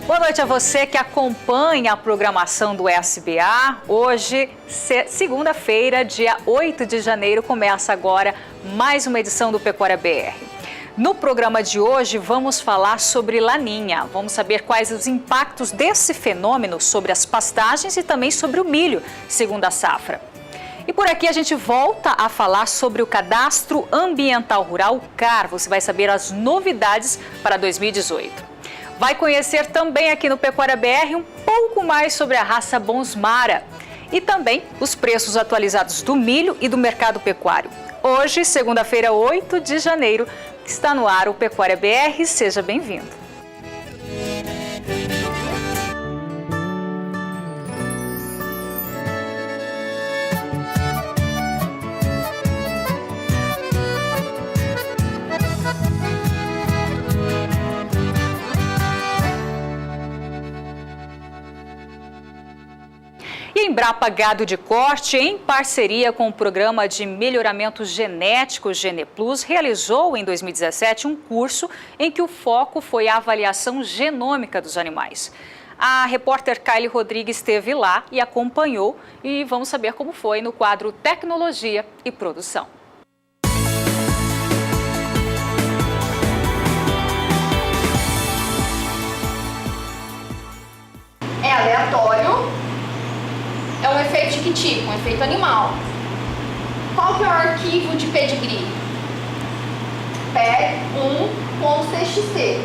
Boa noite a você que acompanha a programação do SBA. Hoje, segunda-feira, dia 8 de janeiro, começa agora mais uma edição do Pecuária BR. No programa de hoje, vamos falar sobre Laninha. Vamos saber quais os impactos desse fenômeno sobre as pastagens e também sobre o milho, segundo a safra. E por aqui a gente volta a falar sobre o Cadastro Ambiental Rural, o CAR. Você vai saber as novidades para 2018. Vai conhecer também aqui no Pecuária BR um pouco mais sobre a raça Bonsmara e também os preços atualizados do milho e do mercado pecuário. Hoje, segunda-feira, 8 de janeiro, está no ar o Pecuária BR. Seja bem-vindo. E a Embrapa Gado de Corte, em parceria com o Programa de Melhoramento Genético GenePlus, realizou em 2017 um curso em que o foco foi a avaliação genômica dos animais. A repórter Kylie Rodrigues esteve lá e acompanhou, e vamos saber como foi no quadro Tecnologia e Produção. É aleatório. É um efeito de que tipo? Um efeito animal. Qual que é o arquivo de pedigree? PEG1.txt.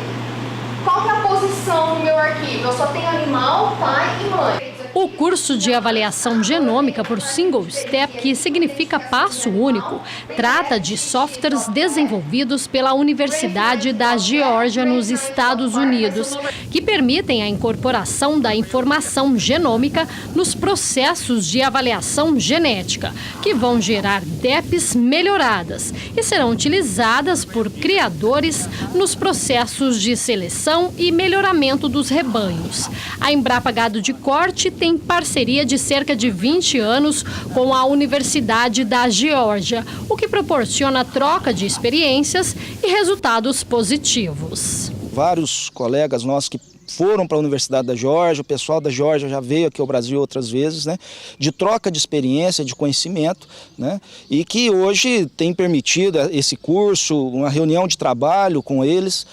Qual que é a posição no meu arquivo? Eu só tenho animal, pai e mãe. O curso de avaliação genômica por single step, que significa passo único, trata de softwares desenvolvidos pela Universidade da Geórgia, nos Estados Unidos, que permitem a incorporação da informação genômica nos processos de avaliação genética, que vão gerar DEPs melhoradas e serão utilizadas por criadores nos processos de seleção e melhoramento dos rebanhos. A Embrapa Gado de Corte tem parceria de cerca de 20 anos com a Universidade da Geórgia, o que proporciona troca de experiências e resultados positivos. Vários colegas nossos que foram para a Universidade da Geórgia, o pessoal da Geórgia já veio aqui ao Brasil outras vezes, né, de troca de experiência, de conhecimento, né, e que hoje tem permitido esse curso, uma reunião de trabalho com eles,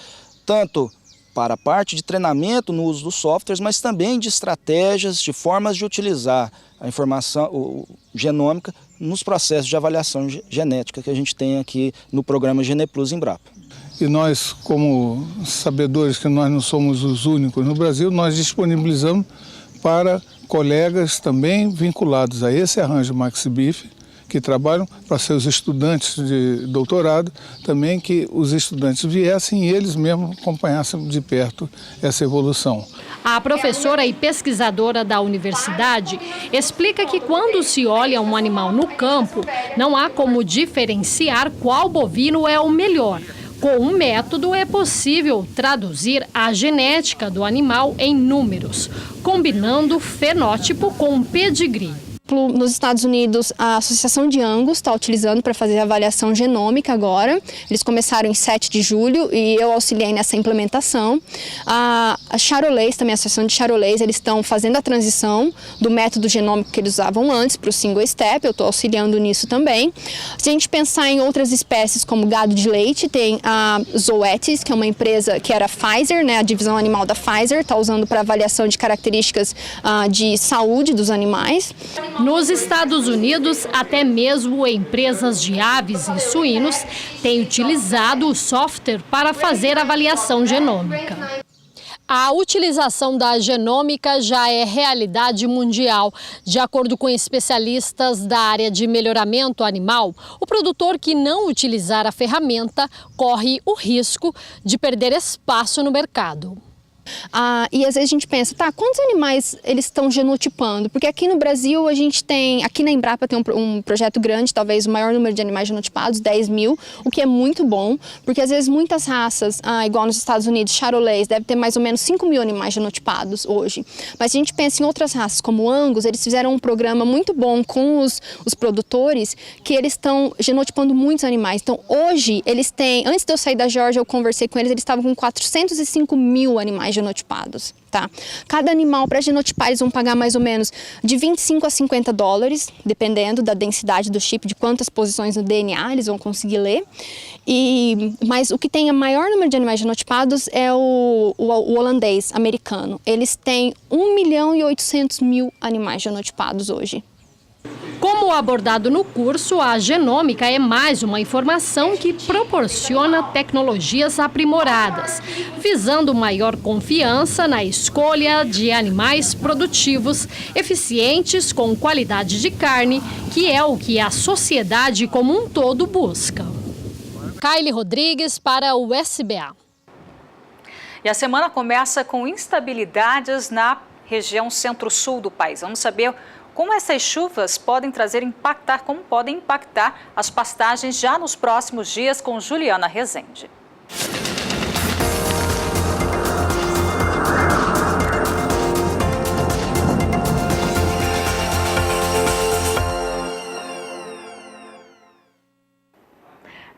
tanto para a parte de treinamento no uso dos softwares, mas também de estratégias, de formas de utilizar a informação genômica nos processos de avaliação genética que a gente tem aqui no programa GenePlus Embrapa. E nós, como sabedores que nós não somos os únicos no Brasil, nós disponibilizamos para colegas também vinculados a esse arranjo MaxiBIF, que trabalham para seus estudantes de doutorado, também que os estudantes viessem e eles mesmos acompanhassem de perto essa evolução. A professora e pesquisadora da universidade explica que quando se olha um animal no campo, não há como diferenciar qual bovino é o melhor. Com um método é possível traduzir a genética do animal em números, combinando fenótipo com pedigree. Nos Estados Unidos, a Associação de Angus está utilizando para fazer a avaliação genômica agora. Eles começaram em 7 de julho e eu auxiliei nessa implementação. A Charolais, também a Associação de Charolais, eles estão fazendo a transição do método genômico que eles usavam antes para o single step. Eu estou auxiliando nisso também. Se a gente pensar em outras espécies como gado de leite, tem a Zoetis, que é uma empresa que era Pfizer, né, a divisão animal da Pfizer, está usando para avaliação de características de saúde dos animais. Nos Estados Unidos, até mesmo empresas de aves e suínos têm utilizado o software para fazer avaliação genômica. A utilização da genômica já é realidade mundial. De acordo com especialistas da área de melhoramento animal, o produtor que não utilizar a ferramenta corre o risco de perder espaço no mercado. E às vezes a gente pensa, tá, quantos animais eles estão genotipando? Porque aqui no Brasil a gente tem, aqui na Embrapa tem um projeto grande, talvez o maior número de animais genotipados, 10 mil, o que é muito bom, porque às vezes muitas raças, igual nos Estados Unidos, Charolais, deve ter mais ou menos 5 mil animais genotipados hoje. Mas se a gente pensa em outras raças, como o Angus, eles fizeram um programa muito bom com os produtores, que eles estão genotipando muitos animais. Então hoje eles têm, antes de eu sair da Geórgia, eu conversei com eles, eles estavam com 405 mil animais genotipados. Tá? Cada animal, para genotipar, eles vão pagar mais ou menos de 25 a 50 dólares, dependendo da densidade do chip, de quantas posições no DNA eles vão conseguir ler. Mas o que tem o maior número de animais genotipados é o holandês americano. Eles têm 1.800.000 animais genotipados hoje. Como abordado no curso, a genômica é mais uma informação que proporciona tecnologias aprimoradas, visando maior confiança na escolha de animais produtivos, eficientes, com qualidade de carne, que é o que a sociedade como um todo busca. Kylie Rodrigues para o SBA. E a semana começa com instabilidades na região centro-sul do país. Vamos saber como essas chuvas podem impactar as pastagens já nos próximos dias com Juliana Rezende.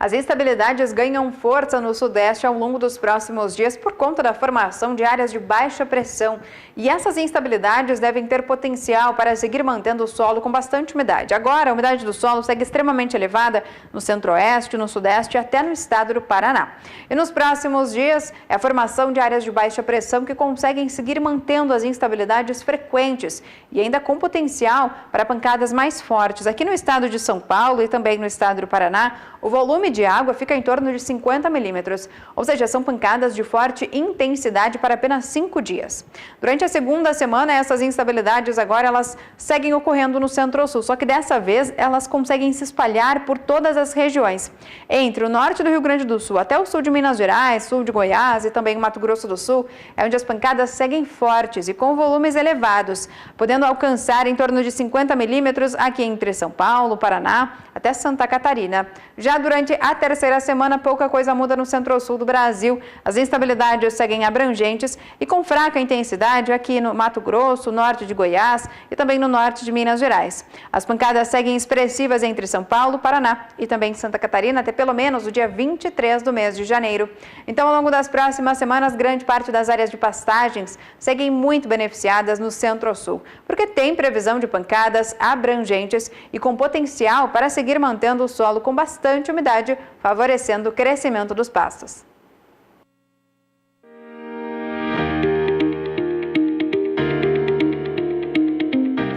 As instabilidades ganham força no Sudeste ao longo dos próximos dias por conta da formação de áreas de baixa pressão. E essas instabilidades devem ter potencial para seguir mantendo o solo com bastante umidade. Agora, a umidade do solo segue extremamente elevada no Centro-Oeste, no Sudeste e até no estado do Paraná. E nos próximos dias, é a formação de áreas de baixa pressão que conseguem seguir mantendo as instabilidades frequentes e ainda com potencial para pancadas mais fortes. Aqui no estado de São Paulo e também no estado do Paraná, o volume de água fica em torno de 50 milímetros, ou seja, são pancadas de forte intensidade para apenas 5 dias. Durante a segunda semana, essas instabilidades agora elas seguem ocorrendo no Centro-Sul, só que dessa vez elas conseguem se espalhar por todas as regiões. Entre o norte do Rio Grande do Sul até o sul de Minas Gerais, sul de Goiás e também Mato Grosso do Sul, é onde as pancadas seguem fortes e com volumes elevados, podendo alcançar em torno de 50 milímetros aqui entre São Paulo, Paraná, até Santa Catarina. Já durante a terceira semana, pouca coisa muda no centro-sul do Brasil. As instabilidades seguem abrangentes e com fraca intensidade aqui no Mato Grosso, norte de Goiás e também no norte de Minas Gerais. As pancadas seguem expressivas entre São Paulo, Paraná e também Santa Catarina até pelo menos o dia 23 do mês de janeiro. Então, ao longo das próximas semanas, grande parte das áreas de pastagens seguem muito beneficiadas no centro-sul, porque tem previsão de pancadas abrangentes e com potencial para seguir mantendo o solo com bastante umidade, favorecendo o crescimento dos pastos.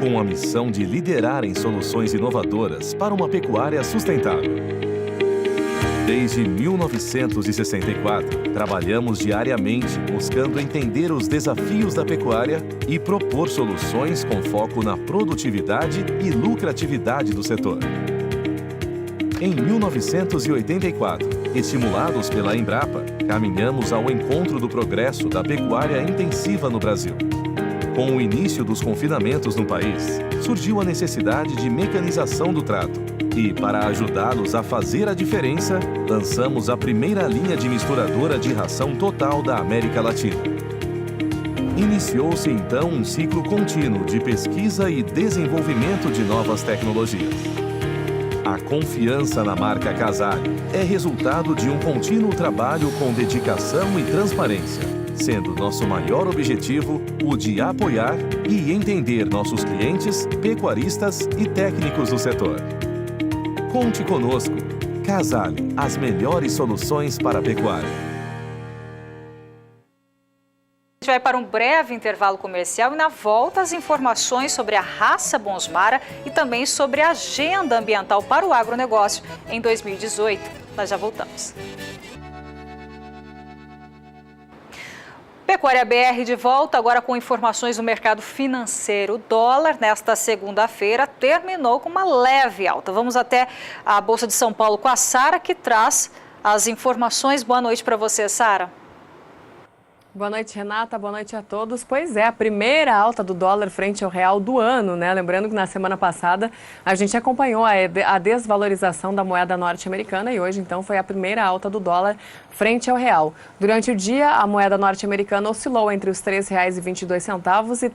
Com a missão de liderar em soluções inovadoras para uma pecuária sustentável. Desde 1964, trabalhamos diariamente buscando entender os desafios da pecuária e propor soluções com foco na produtividade e lucratividade do setor. Em 1984, estimulados pela Embrapa, caminhamos ao encontro do progresso da pecuária intensiva no Brasil. Com o início dos confinamentos no país, surgiu a necessidade de mecanização do trato. E, para ajudá-los a fazer a diferença, lançamos a primeira linha de misturadora de ração total da América Latina. Iniciou-se então um ciclo contínuo de pesquisa e desenvolvimento de novas tecnologias. A confiança na marca Casale é resultado de um contínuo trabalho com dedicação e transparência, sendo nosso maior objetivo o de apoiar e entender nossos clientes, pecuaristas e técnicos do setor. Conte conosco. Casale, as melhores soluções para a pecuária. A gente vai para um breve intervalo comercial e na volta as informações sobre a raça Bonsmara e também sobre a agenda ambiental para o agronegócio em 2018. Nós já voltamos. Pecuária BR de volta agora com informações do mercado financeiro. O dólar nesta segunda-feira terminou com uma leve alta. Vamos até a Bolsa de São Paulo com a Sara, que traz as informações. Boa noite para você, Sara. Boa noite, Renata. Boa noite a todos. Pois é, a primeira alta do dólar frente ao real do ano, né? Lembrando que na semana passada a gente acompanhou a desvalorização da moeda norte-americana e hoje, então, foi a primeira alta do dólar frente ao real. Durante o dia, a moeda norte-americana oscilou entre os R$ 3,22 e R$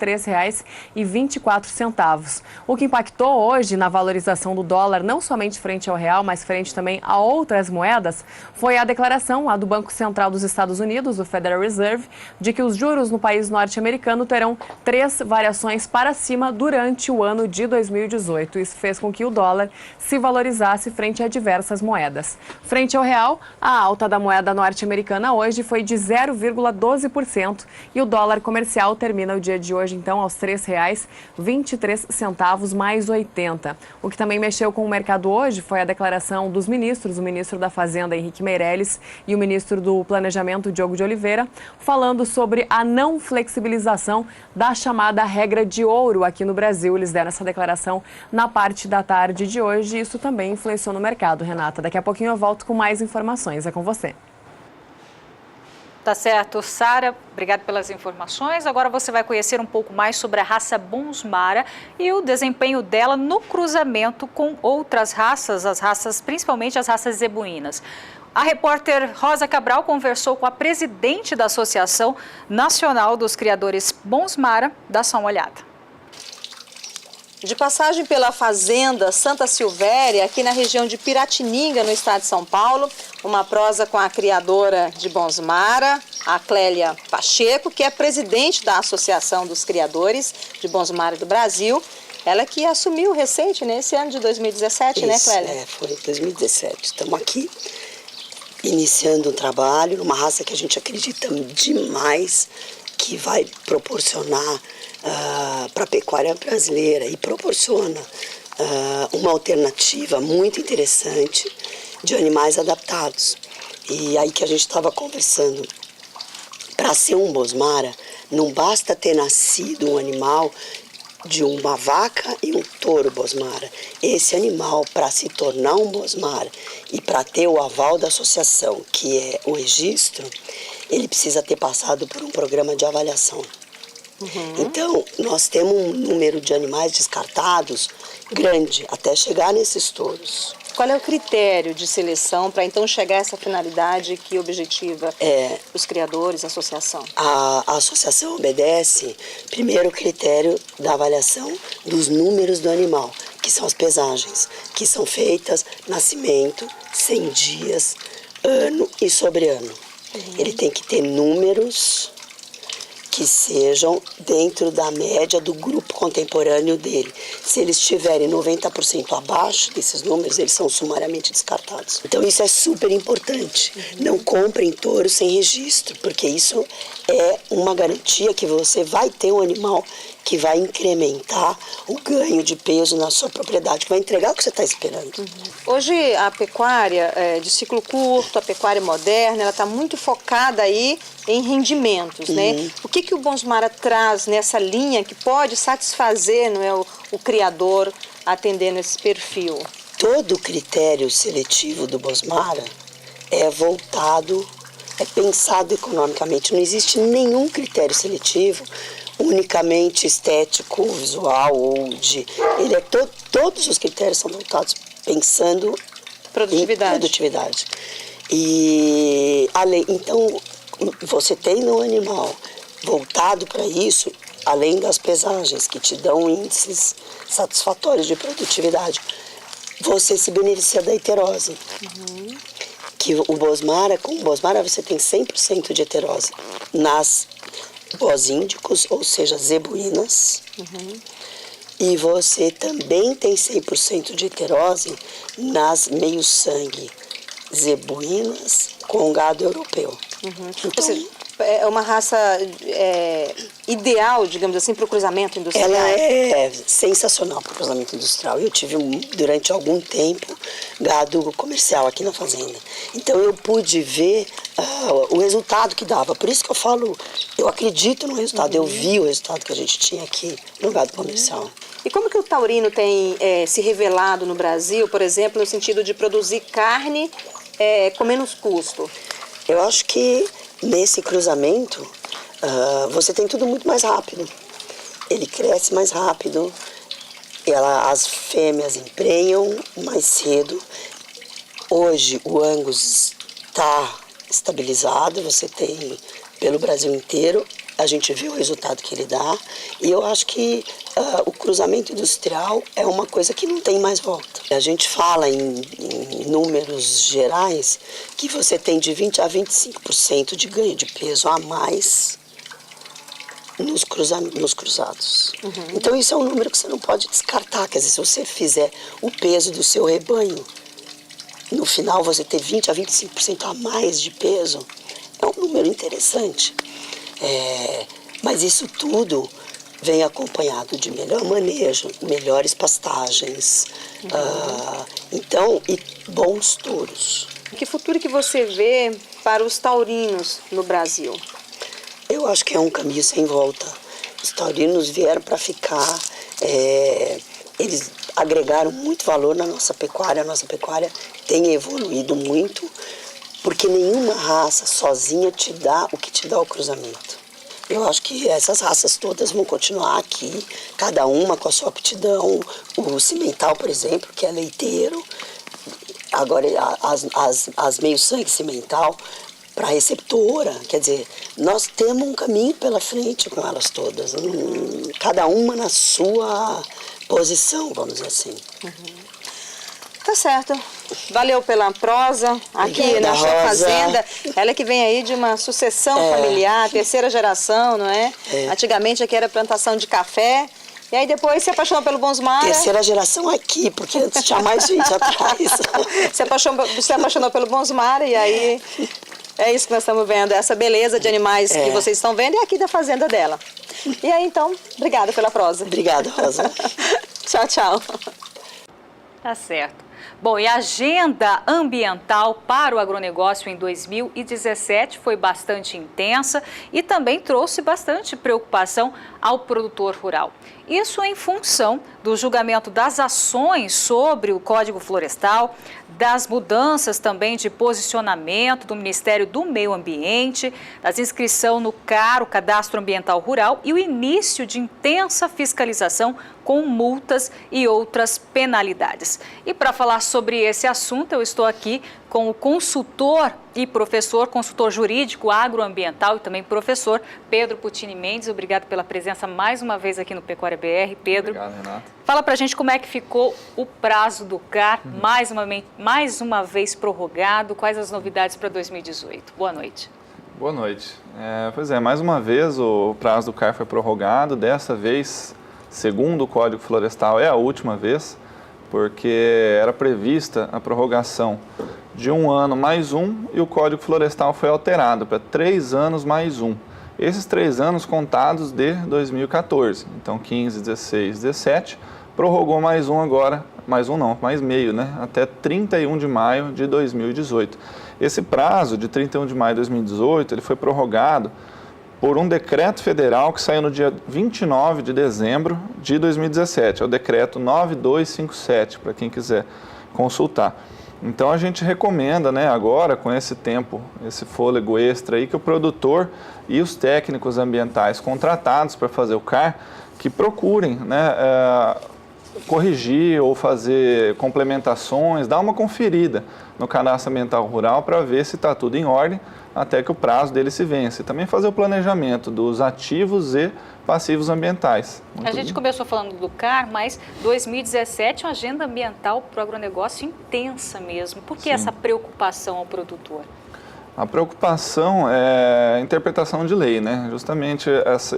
3,24. O que impactou hoje na valorização do dólar, não somente frente ao real, mas frente também a outras moedas, foi a declaração do Banco Central dos Estados Unidos, o Federal Reserve, de que os juros no país norte-americano terão 3 variações para cima durante o ano de 2018. Isso fez com que o dólar se valorizasse frente a diversas moedas. Frente ao real, a alta da moeda norte-americana hoje foi de 0,12% e o dólar comercial termina o dia de hoje, então, aos R$ 3,23 mais 80. O que também mexeu com o mercado hoje foi a declaração dos ministros, o ministro da Fazenda, Henrique Meirelles, e o ministro do Planejamento, Diogo de Oliveira, falando sobre a não flexibilização da chamada regra de ouro aqui no Brasil. Eles deram essa declaração na parte da tarde de hoje e isso também influenciou no mercado, Renata. Daqui a pouquinho eu volto com mais informações. É com você. Tá certo, Sara, obrigada pelas informações. Agora você vai conhecer um pouco mais sobre a raça Bonsmara e o desempenho dela no cruzamento com outras raças, principalmente as raças zebuínas. A repórter Rosa Cabral conversou com a presidente da Associação Nacional dos Criadores Bonsmara. Dá só uma olhada. De passagem pela fazenda Santa Silvéria, aqui na região de Piratininga, no estado de São Paulo, uma prosa com a criadora de Bonsmara, a Clélia Pacheco, que é presidente da Associação dos Criadores de Bonsmara do Brasil. Ela que assumiu recente, nesse ano de 2017, né, Clélia? Foi 2017. Estamos aqui iniciando um trabalho numa raça que a gente acredita demais que vai proporcionar para a pecuária brasileira e proporciona uma alternativa muito interessante de animais adaptados. E aí que a gente estava conversando, para ser um Bonsmara, não basta ter nascido um animal de uma vaca e um touro Bonsmara. Esse animal, para se tornar um Bonsmara e para ter o aval da associação, que é o registro, ele precisa ter passado por um programa de avaliação. Então, nós temos um número de animais descartados grande, até chegar nesses touros. Qual é o critério de seleção para então chegar a essa finalidade que objetiva os criadores, a associação? A associação obedece, primeiro, o critério da avaliação dos números do animal, que são as pesagens, que são feitas nascimento, 100 dias, ano e sobre ano. Ele tem que ter números que sejam dentro da média do grupo contemporâneo dele. Se eles estiverem 90% abaixo desses números, eles são sumariamente descartados. Então isso é super importante. Não comprem touro sem registro, porque isso é uma garantia que você vai ter um animal que vai incrementar o ganho de peso na sua propriedade, que vai entregar o que você está esperando. Hoje a pecuária de ciclo curto, a pecuária moderna, ela está muito focada aí em rendimentos, né? O que o Bonsmara traz nessa linha que pode satisfazer, não é, o criador atendendo esse perfil? Todo o critério seletivo do Bonsmara é voltado, é pensado economicamente. Não existe nenhum critério seletivo unicamente estético, visual ou de... todos os critérios são voltados pensando em produtividade. E então você tem no animal voltado para isso, além das pesagens que te dão índices satisfatórios de produtividade, você se beneficia da heterose. Que o Bonsmara, com o Bonsmara você tem 100% de heterose nas bós-índicos, ou seja, zebuínas. E você também tem 100% de heterose nas meio-sangue zebuínas com gado europeu. Então, é uma raça ideal, digamos assim, para o cruzamento industrial? Ela é sensacional para o cruzamento industrial. Eu tive, durante algum tempo, gado comercial aqui na fazenda. Então eu pude ver o resultado que dava. Por isso que eu falo, eu acredito no resultado. Eu vi o resultado que a gente tinha aqui no gado comercial. E como que o taurino tem se revelado no Brasil, por exemplo, no sentido de produzir carne com menos custo? Eu acho que nesse cruzamento você tem tudo muito mais rápido. Ele cresce mais rápido, as fêmeas emprenham mais cedo. Hoje o Angus está estabilizado, você tem pelo Brasil inteiro a gente vê o resultado que ele dá, e eu acho que o cruzamento industrial é uma coisa que não tem mais volta. A gente fala em números gerais que você tem de 20% a 25% de ganho de peso a mais nos cruzados. Então isso é um número que você não pode descartar. Quer dizer, se você fizer o peso do seu rebanho, no final você ter 20% a 25% a mais de peso, é um número interessante. Mas isso tudo vem acompanhado de melhor manejo, melhores pastagens, e bons touros. Que futuro que você vê para os taurinos no Brasil? Eu acho que é um caminho sem volta. Os taurinos vieram para ficar, eles agregaram muito valor na nossa pecuária. A nossa pecuária tem evoluído muito, porque nenhuma raça sozinha te dá o que te dá o cruzamento. Eu acho que essas raças todas vão continuar aqui, cada uma com a sua aptidão. O cimental, por exemplo, que é leiteiro, agora as meio-sangue cimental, para receptora, quer dizer, nós temos um caminho pela frente com elas todas, cada uma na sua posição, vamos dizer assim. Tá certo. Valeu pela prosa aqui Obrigada, na sua Rosa. fazenda. Ela que vem aí de uma sucessão familiar, terceira geração, não é? Antigamente aqui era plantação de café. E aí depois se apaixonou pelo Bonsmara. Terceira geração aqui, porque antes tinha mais gente atrás. Se apaixonou pelo Bonsmara e aí é isso que nós estamos vendo, essa beleza de animais que vocês estão vendo é aqui da fazenda dela. E aí então, obrigada pela prosa. Obrigada, Rosa. Tchau, tchau. Tá certo. Bom, e a agenda ambiental para o agronegócio em 2017 foi bastante intensa e também trouxe bastante preocupação ao produtor rural. Isso em função do julgamento das ações sobre o Código Florestal, das mudanças também de posicionamento do Ministério do Meio Ambiente, das inscrição no CAR, o Cadastro Ambiental Rural, e o início de intensa fiscalização com multas e outras penalidades. E para falar sobre esse assunto, eu estou aqui com o consultor e consultor jurídico agroambiental e também professor Pedro Puccini Mendes. Obrigado pela presença mais uma vez aqui no Pecuária BR. Pedro, obrigado, Renata. Fala pra gente como é que ficou o prazo do CAR, mais uma vez prorrogado. Quais as novidades para 2018? Boa noite. Boa noite. Pois é, mais uma vez o prazo do CAR foi prorrogado. Dessa vez, segundo o Código Florestal, é a última vez, porque era prevista a prorrogação de 1 ano mais 1 e o Código Florestal foi alterado para 3 anos mais 1. Esses 3 anos contados de 2014, então 15, 16, 17, prorrogou mais 1 agora, mais meio, né? Até 31 de maio de 2018. Esse prazo de 31 de maio de 2018, ele foi prorrogado por um decreto federal que saiu no dia 29 de dezembro de 2017, é o decreto 9257, para quem quiser consultar. Então a gente recomenda, né, agora com esse tempo, esse fôlego extra aí, que o produtor e os técnicos ambientais contratados para fazer o CAR, que procurem, né, corrigir ou fazer complementações, dar uma conferida no Cadastro Ambiental Rural para ver se está tudo em ordem até que o prazo dele se vence. Também fazer o planejamento dos ativos e passivos ambientais. A gente começou falando do CAR, mas 2017 é uma agenda ambiental para o agronegócio intensa mesmo. Por que essa preocupação ao produtor? A preocupação é a interpretação de lei, né? Justamente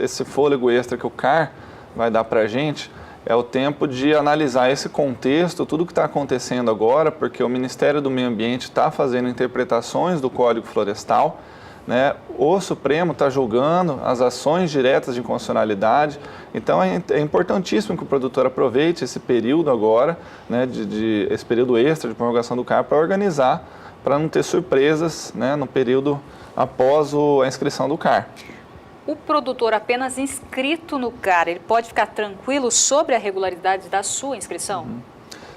esse fôlego extra que o CAR vai dar para a gente é o tempo de analisar esse contexto, tudo que está acontecendo agora, porque o Ministério do Meio Ambiente está fazendo interpretações do Código Florestal, né? O Supremo está julgando as ações diretas de inconstitucionalidade, então é importantíssimo que o produtor aproveite esse período agora, né, esse período extra de prorrogação do CAR para organizar, para não ter surpresas, né, no período após a inscrição do CAR. O produtor apenas inscrito no CAR, ele pode ficar tranquilo sobre a regularidade da sua inscrição?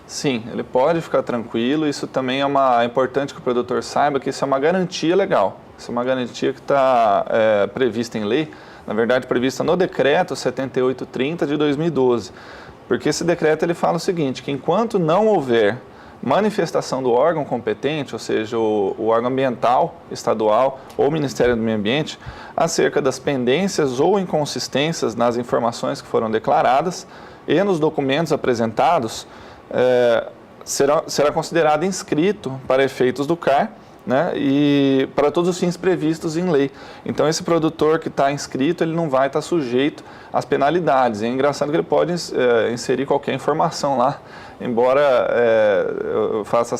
Sim, ele pode ficar tranquilo. Isso também é importante que o produtor saiba que isso é uma garantia legal. Isso é uma garantia que está prevista em lei, na verdade prevista no decreto 7830 de 2012. Porque esse decreto ele fala o seguinte, que enquanto não houver manifestação do órgão competente, ou seja, o órgão ambiental estadual ou o Ministério do Meio Ambiente, acerca das pendências ou inconsistências nas informações que foram declaradas e nos documentos apresentados, será considerado inscrito para efeitos do CAR, né, e para todos os fins previstos em lei. Então, esse produtor que está inscrito, ele não vai estar sujeito às penalidades. É engraçado que ele pode inserir qualquer informação lá, embora eu faça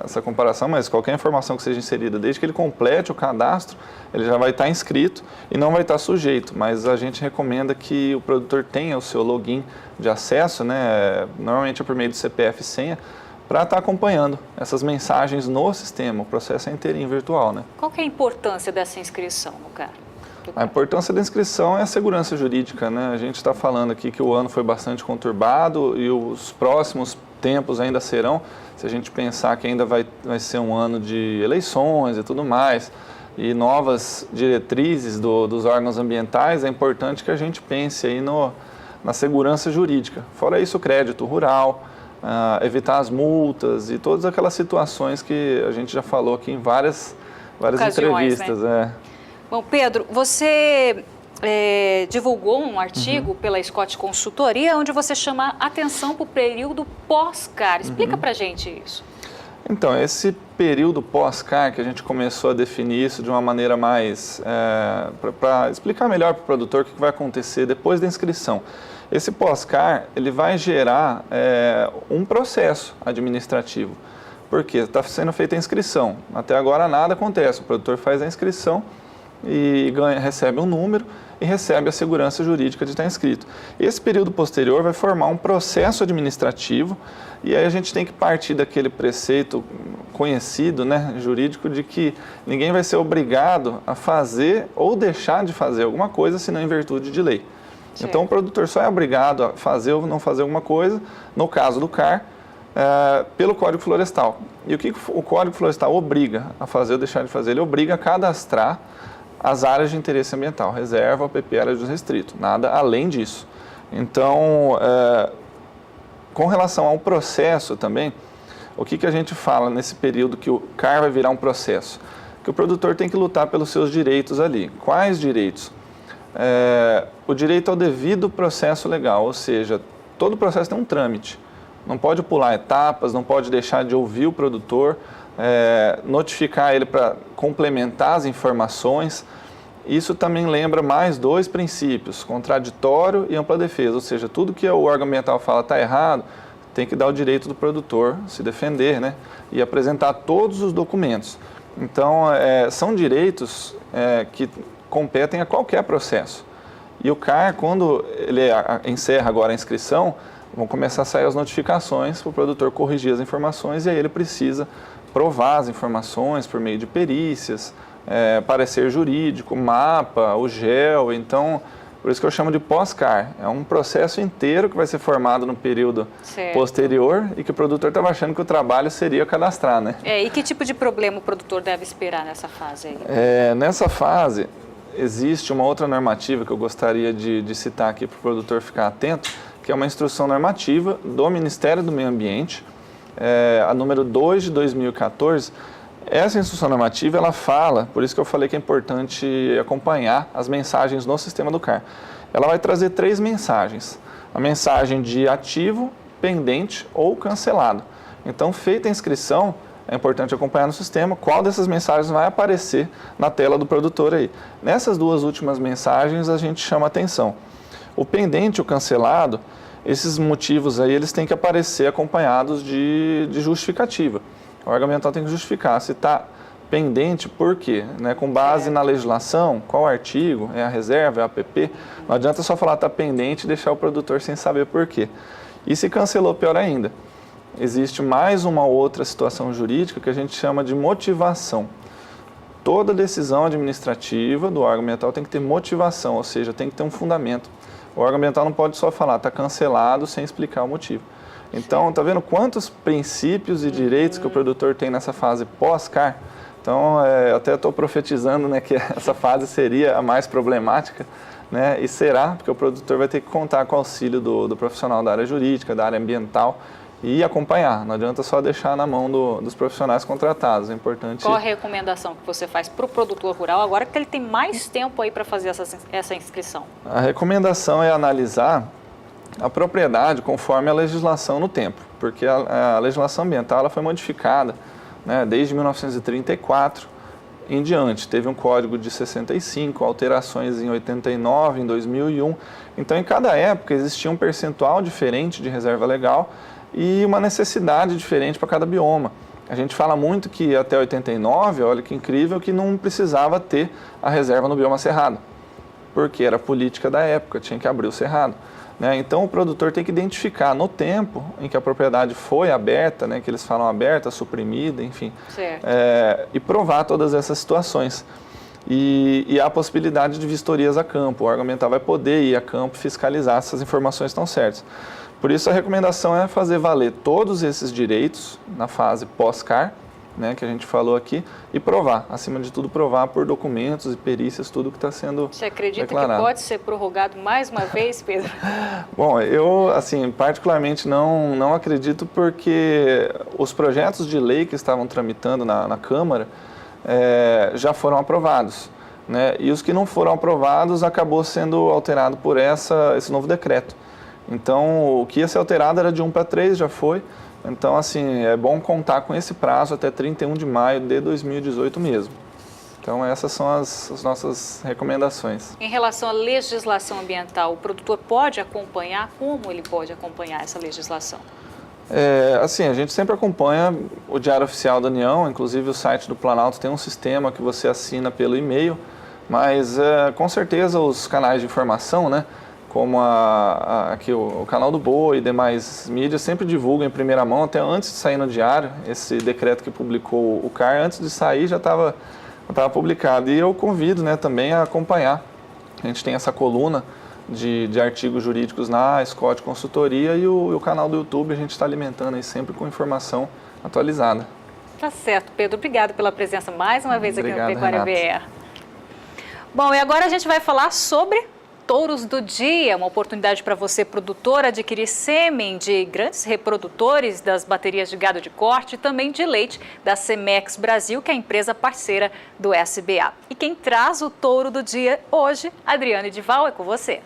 essa comparação, mas qualquer informação que seja inserida, desde que ele complete o cadastro, ele já vai estar inscrito e não vai estar sujeito. Mas a gente recomenda que o produtor tenha o seu login de acesso, né, normalmente é por meio do CPF e senha, para estar acompanhando essas mensagens no sistema. O processo é inteirinho virtual, né? Qual que é a importância dessa inscrição no CAR? A importância da inscrição é a segurança jurídica, né? A gente está falando aqui que o ano foi bastante conturbado e os próximos tempos ainda serão, se a gente pensar que ainda vai ser um ano de eleições e tudo mais, e novas diretrizes dos órgãos ambientais, é importante que a gente pense aí na segurança jurídica. Fora isso, o crédito rural, evitar as multas e todas aquelas situações que a gente já falou aqui em várias entrevistas. Né? Bom, Pedro, você divulgou um artigo pela Scott Consultoria, onde você chama atenção para o período pós-CAR. Explica para a gente isso. Então, esse período pós-CAR, que a gente começou a definir isso de uma maneira mais... para explicar melhor para o produtor o que vai acontecer depois da inscrição. Esse pós-CAR, ele vai gerar um processo administrativo, porque está sendo feita a inscrição. Até agora nada acontece, o produtor faz a inscrição e recebe um número e recebe a segurança jurídica de estar inscrito. Esse período posterior vai formar um processo administrativo e aí a gente tem que partir daquele preceito conhecido, né, jurídico, de que ninguém vai ser obrigado a fazer ou deixar de fazer alguma coisa, senão em virtude de lei. Certo. Então, o produtor só é obrigado a fazer ou não fazer alguma coisa, no caso do CAR, pelo Código Florestal. E o que o Código Florestal obriga a fazer ou deixar de fazer? Ele obriga a cadastrar as áreas de interesse ambiental, reserva, APP, área de restrito, nada além disso. Então, com relação ao processo também, o que a gente fala nesse período que o CAR vai virar um processo? Que o produtor tem que lutar pelos seus direitos ali. Quais direitos? O direito ao devido processo legal, ou seja, todo processo tem um trâmite. Não pode pular etapas, não pode deixar de ouvir o produtor, notificar ele para complementar as informações. Isso também lembra mais dois princípios, contraditório e ampla defesa, ou seja, tudo que o órgão ambiental fala está errado, tem que dar o direito do produtor se defender, né, e apresentar todos os documentos. Então, são direitos que competem a qualquer processo. E o CAR, quando ele encerra agora a inscrição, vão começar a sair as notificações para o produtor corrigir as informações e aí ele precisa provar as informações por meio de perícias, parecer jurídico, mapa, o GEL. Então, por isso que eu chamo de pós-CAR. É um processo inteiro que vai ser formado no período posterior e que o produtor estava achando que o trabalho seria cadastrar, né? E que tipo de problema o produtor deve esperar nessa fase aí? Nessa fase, existe uma outra normativa que eu gostaria de citar aqui para o produtor ficar atento, que é uma instrução normativa do Ministério do Meio Ambiente, a número 2 de 2014. Essa instrução normativa, ela fala, por isso que eu falei que é importante acompanhar as mensagens no sistema do CAR. Ela vai trazer 3 mensagens. A mensagem de ativo, pendente ou cancelado. Então, feita a inscrição, é importante acompanhar no sistema qual dessas mensagens vai aparecer na tela do produtor aí. Nessas 2 últimas mensagens, a gente chama atenção. O pendente e o cancelado, esses motivos aí, eles têm que aparecer acompanhados de justificativa. O órgão ambiental tem que justificar se está pendente, por quê? Né? Com base na legislação, qual artigo, é a reserva, é a APP. Não adianta só falar está pendente e deixar o produtor sem saber por quê. E se cancelou, pior ainda. Existe mais uma outra situação jurídica que a gente chama de motivação. Toda decisão administrativa do órgão ambiental tem que ter motivação, ou seja, tem que ter um fundamento. O órgão ambiental não pode só falar, está cancelado sem explicar o motivo. Então, está vendo quantos princípios e direitos que o produtor tem nessa fase pós-CAR? Então, eu até estou profetizando, né, que essa fase seria a mais problemática, né, e será, porque o produtor vai ter que contar com o auxílio do profissional da área jurídica, da área ambiental, e acompanhar. Não adianta só deixar na mão dos profissionais contratados, é importante... Qual a recomendação que você faz para o produtor rural agora que ele tem mais tempo aí para fazer essa inscrição? A recomendação é analisar a propriedade conforme a legislação no tempo, porque a legislação ambiental ela foi modificada, né, desde 1934 em diante. Teve um código de 65, alterações em 89, em 2001. Então, em cada época existia um percentual diferente de reserva legal e uma necessidade diferente para cada bioma. A gente fala muito que até 89, olha que incrível, que não precisava ter a reserva no bioma cerrado, porque era a política da época, tinha que abrir o cerrado. Né? Então, o produtor tem que identificar no tempo em que a propriedade foi aberta, né, que eles falam aberta, suprimida, enfim, e provar todas essas situações. E há a possibilidade de vistorias a campo. O órgão ambiental vai poder ir a campo fiscalizar se essas informações estão certas. Por isso, a recomendação é fazer valer todos esses direitos na fase pós-CAR, né, que a gente falou aqui, e provar, acima de tudo, provar por documentos e perícias tudo que está sendo Você acredita declarado. Que pode ser prorrogado mais uma vez, Pedro? Bom, eu, assim, particularmente não acredito, porque os projetos de lei que estavam tramitando na Câmara já foram aprovados, né, e os que não foram aprovados acabou sendo alterado por esse novo decreto. Então, o que ia ser alterado era de 1 para 3, já foi. Então, assim, é bom contar com esse prazo até 31 de maio de 2018 mesmo. Então, essas são as nossas recomendações. Em relação à legislação ambiental, o produtor pode acompanhar? Como ele pode acompanhar essa legislação? Assim, a gente sempre acompanha o Diário Oficial da União, inclusive o site do Planalto tem um sistema que você assina pelo e-mail, mas com certeza os canais de informação, né? Como aqui o canal do Boi e demais mídias sempre divulgam em primeira mão, até antes de sair no diário, esse decreto que publicou o CAR, antes de sair já estava publicado. E eu convido, né, também a acompanhar. A gente tem essa coluna de artigos jurídicos na Scott Consultoria e o canal do YouTube a gente está alimentando aí sempre com informação atualizada. Tá certo, Pedro. Obrigado pela presença mais uma vez aqui no Pecuária BR. Bom, e agora a gente vai falar sobre Touros do Dia, uma oportunidade para você, produtor, adquirir sêmen de grandes reprodutores das baterias de gado de corte e também de leite da Cemex Brasil, que é a empresa parceira do SBA. E quem traz o Touro do Dia hoje, Adriane Dival, é com você.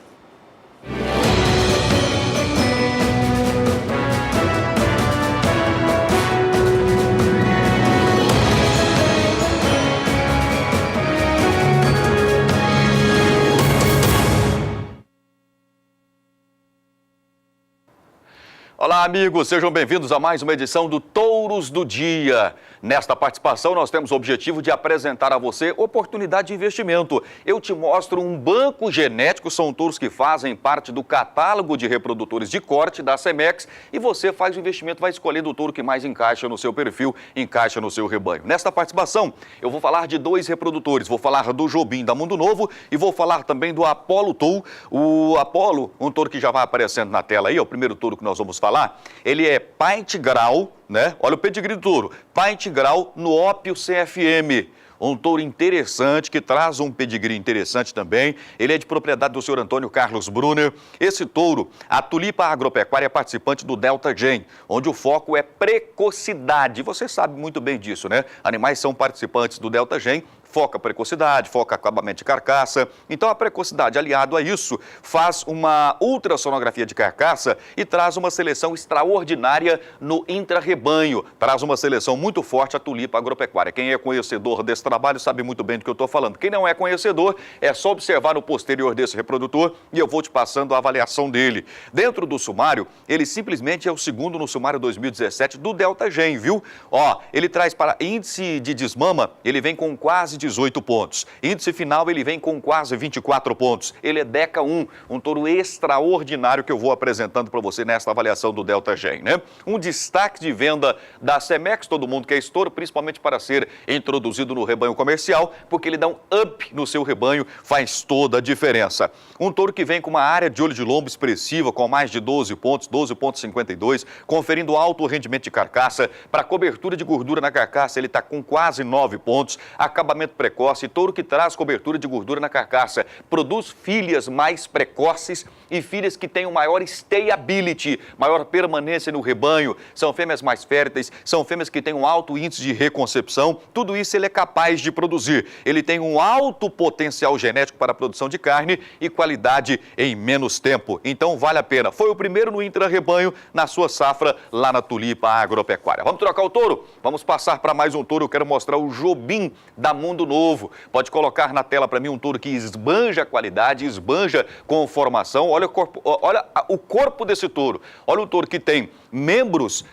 Olá, amigos, sejam bem-vindos a mais uma edição do Touros do Dia. Nesta participação, nós temos o objetivo de apresentar a você oportunidade de investimento. Eu te mostro um banco genético, são touros que fazem parte do catálogo de reprodutores de corte da Cemex e você faz o investimento, vai escolhendo o touro que mais encaixa no seu perfil, encaixa no seu rebanho. Nesta participação, eu vou falar de 2 reprodutores, vou falar do Jobim da Mundo Novo e vou falar também do Apolo Touro. O Apolo, um touro que já vai aparecendo na tela aí, é o primeiro touro que nós vamos falar, ele é Pint Grau, né? Olha o pedigree do touro, Pint Grau no Ópio CFM. Um touro interessante, que traz um pedigree interessante também. Ele é de propriedade do senhor Antônio Carlos Brunner. Esse touro, a Tulipa Agropecuária é participante do Delta Gen, onde o foco é precocidade. Você sabe muito bem disso, né? Animais são participantes do Delta Gen. Foca precocidade, foca acabamento de carcaça. Então, a precocidade, aliado a isso, faz uma ultrassonografia de carcaça e traz uma seleção extraordinária no intra-rebanho. Traz uma seleção muito forte a Tulipa Agropecuária. Quem é conhecedor desse trabalho sabe muito bem do que eu estou falando. Quem não é conhecedor, é só observar no posterior desse reprodutor e eu vou te passando a avaliação dele. Dentro do sumário, ele simplesmente é o segundo no sumário 2017 do Delta Gen, viu? Ó, ele traz para índice de desmama, ele vem com quase 18 pontos. Índice final, ele vem com quase 24 pontos. Ele é DECA 1, um touro extraordinário que eu vou apresentando para você nesta avaliação do Delta Gen, né? Um destaque de venda da Cemex, todo mundo quer esse touro, principalmente para ser introduzido no rebanho comercial, porque ele dá um up no seu rebanho, faz toda a diferença. Um touro que vem com uma área de olho de lombo expressiva, com mais de 12 pontos, 12,52, conferindo alto rendimento de carcaça. Para cobertura de gordura na carcaça, ele está com quase 9 pontos. Acabamento nascimento precoce, touro que traz cobertura de gordura na carcaça, produz filhas mais precoces e filhas que tenham maior stayability, maior permanência no rebanho, são fêmeas mais férteis, são fêmeas que têm um alto índice de reconcepção, tudo isso ele é capaz de produzir. Ele tem um alto potencial genético para a produção de carne e qualidade em menos tempo. Então vale a pena. Foi o primeiro no intra-rebanho na sua safra lá na Tulipa Agropecuária. Vamos trocar o touro? Vamos passar para mais um touro. Eu quero mostrar o Jobim da Mundo Novo. Pode colocar na tela para mim um touro que esbanja a qualidade, esbanja com formação. Olha o corpo desse touro. Olha o touro que tem membros,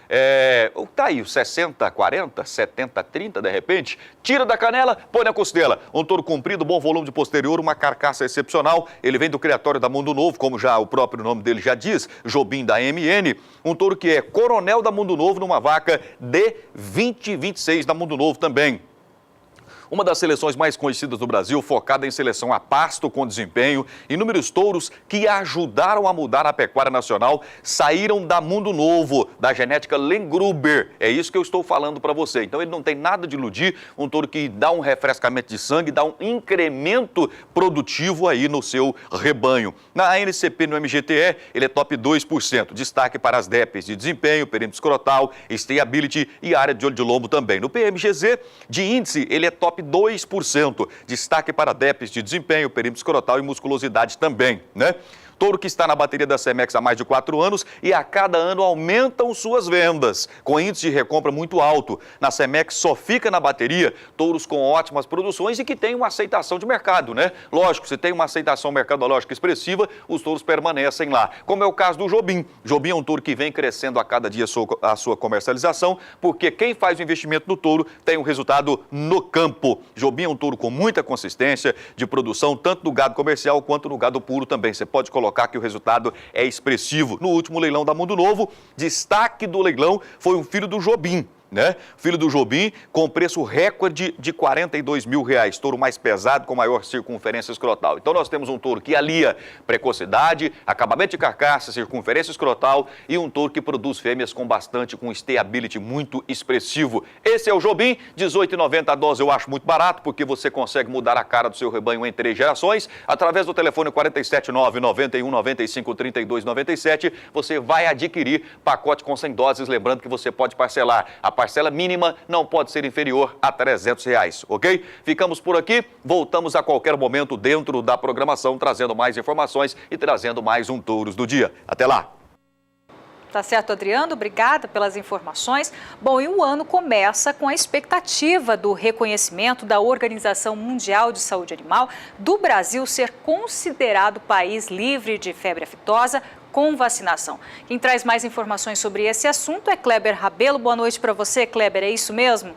tá aí, 60-40, 70-30 de repente. Tira da canela, põe na costela. Um touro comprido, bom volume de posterior, uma carcaça excepcional. Ele vem do criatório da Mundo Novo, como já o próprio nome dele já diz, Jobim da MN. Um touro que é coronel da Mundo Novo numa vaca de 2026 da Mundo Novo também. Uma das seleções mais conhecidas do Brasil, focada em seleção a pasto com desempenho. Inúmeros touros que ajudaram a mudar a pecuária nacional saíram da Mundo Novo, da genética Lengruber. É isso que eu estou falando para você. Então ele não tem nada de iludir, um touro que dá um refrescamento de sangue, dá um incremento produtivo aí no seu rebanho. Na ANCP, no MGTE, ele é top 2%. Destaque para as DEPs de desempenho, perímetro escrotal, stayability e área de olho de lombo também. No PMGZ, de índice, ele é top 2%. Destaque para DEPs de desempenho, perímetro escrotal e musculosidade também, né? Touro que está na bateria da Cemex há mais de 4 anos e a cada ano aumentam suas vendas, com índice de recompra muito alto. Na Cemex só fica na bateria touros com ótimas produções e que tem uma aceitação de mercado, né? Lógico, se tem uma aceitação mercadológica expressiva, os touros permanecem lá. Como é o caso do Jobim. Jobim é um touro que vem crescendo a cada dia a sua comercialização, porque quem faz o investimento no touro tem um resultado no campo. Jobim é um touro com muita consistência de produção, tanto no gado comercial quanto no gado puro também. Você pode colocar que o resultado é expressivo. No último leilão da Mundo Novo, destaque do leilão foi um filho do Jobim, né? Filho do Jobim com preço recorde de R$42 mil. Touro mais pesado, com maior circunferência escrotal. Então nós temos um touro que alia precocidade, acabamento de carcaça, circunferência escrotal e um touro que produz fêmeas com stayability muito expressivo. Esse é o Jobim, R$18,90 a dose. Eu acho muito barato, porque você consegue mudar a cara do seu rebanho em 3 gerações. Através do telefone 479-9195-3297, você vai adquirir pacote com 100 doses. Lembrando que você pode parcelar. A parcela mínima não pode ser inferior a R$300, ok? Ficamos por aqui, voltamos a qualquer momento dentro da programação, trazendo mais informações e trazendo mais um Touros do Dia. Até lá! Tá certo, Adriano, obrigada pelas informações. Bom, e o ano começa com a expectativa do reconhecimento da Organização Mundial de Saúde Animal do Brasil ser considerado país livre de febre aftosa com vacinação. Quem traz mais informações sobre esse assunto é Kleber Rabelo. Boa noite para você, Kleber, é isso mesmo?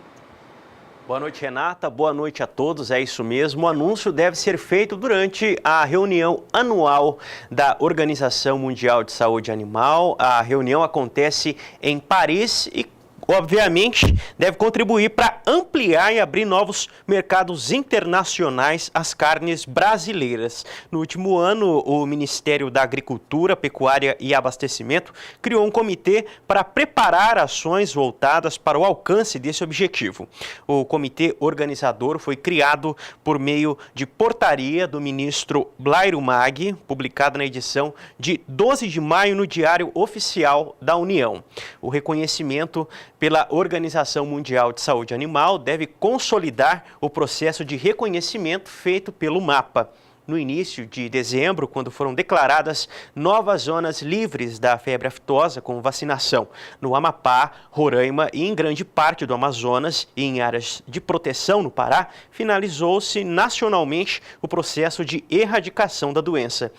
Boa noite, Renata. Boa noite a todos. É isso mesmo. O anúncio deve ser feito durante a reunião anual da Organização Mundial de Saúde Animal. A reunião acontece em Paris e, obviamente, deve contribuir para ampliar e abrir novos mercados internacionais às carnes brasileiras. No último ano, o Ministério da Agricultura, Pecuária e Abastecimento criou um comitê para preparar ações voltadas para o alcance desse objetivo. O comitê organizador foi criado por meio de portaria do ministro Blairo Maggi, publicada na edição de 12 de maio no Diário Oficial da União. O reconhecimento pela Organização Mundial de Saúde Animal deve consolidar o processo de reconhecimento feito pelo MAPA. No início de dezembro, quando foram declaradas novas zonas livres da febre aftosa com vacinação no Amapá, Roraima e em grande parte do Amazonas e em áreas de proteção no Pará, finalizou-se nacionalmente o processo de erradicação da doença.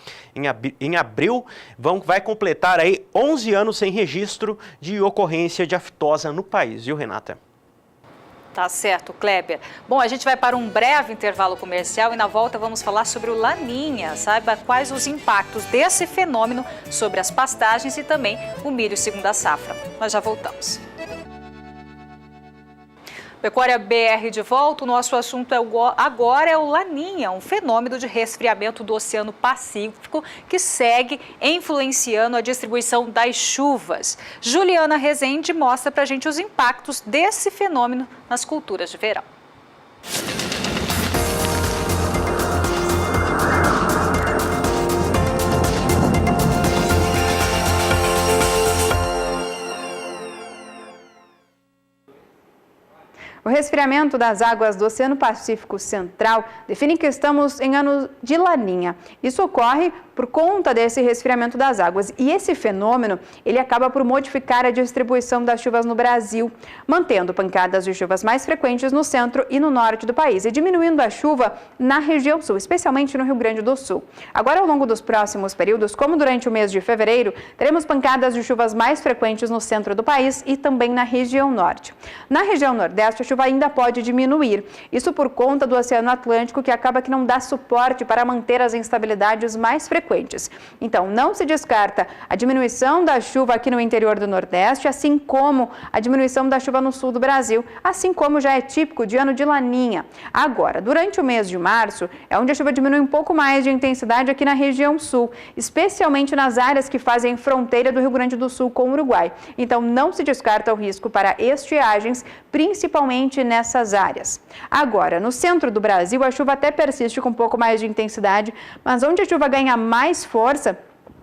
Em abril, vai completar aí 11 anos sem registro de ocorrência de aftosa no país, viu, Renata? Tá certo, Kleber. Bom, a gente vai para um breve intervalo comercial e na volta vamos falar sobre o Laninha. Saiba quais os impactos desse fenômeno sobre as pastagens e também o milho segunda safra. Nós já voltamos. Pecuária BR de volta, o nosso assunto agora é o Laninha, um fenômeno de resfriamento do Oceano Pacífico que segue influenciando a distribuição das chuvas. Juliana Rezende mostra pra gente os impactos desse fenômeno nas culturas de verão. O resfriamento das águas do Oceano Pacífico Central define que estamos em ano de laninha. Isso ocorre por conta desse resfriamento das águas. E esse fenômeno, ele acaba por modificar a distribuição das chuvas no Brasil, mantendo pancadas de chuvas mais frequentes no centro e no norte do país e diminuindo a chuva na região sul, especialmente no Rio Grande do Sul. Agora, ao longo dos próximos períodos, como durante o mês de fevereiro, teremos pancadas de chuvas mais frequentes no centro do país e também na região norte. Na região nordeste, a chuva ainda pode diminuir. Isso por conta do Oceano Atlântico, que acaba que não dá suporte para manter as instabilidades mais frequentes. Então, não se descarta a diminuição da chuva aqui no interior do Nordeste, assim como a diminuição da chuva no sul do Brasil, assim como já é típico de ano de laninha. Agora, durante o mês de março, é onde a chuva diminui um pouco mais de intensidade aqui na região sul, especialmente nas áreas que fazem fronteira do Rio Grande do Sul com o Uruguai. Então, não se descarta o risco para estiagens, principalmente nessas áreas. Agora, no centro do Brasil, a chuva até persiste com um pouco mais de intensidade, mas onde a chuva ganha mais força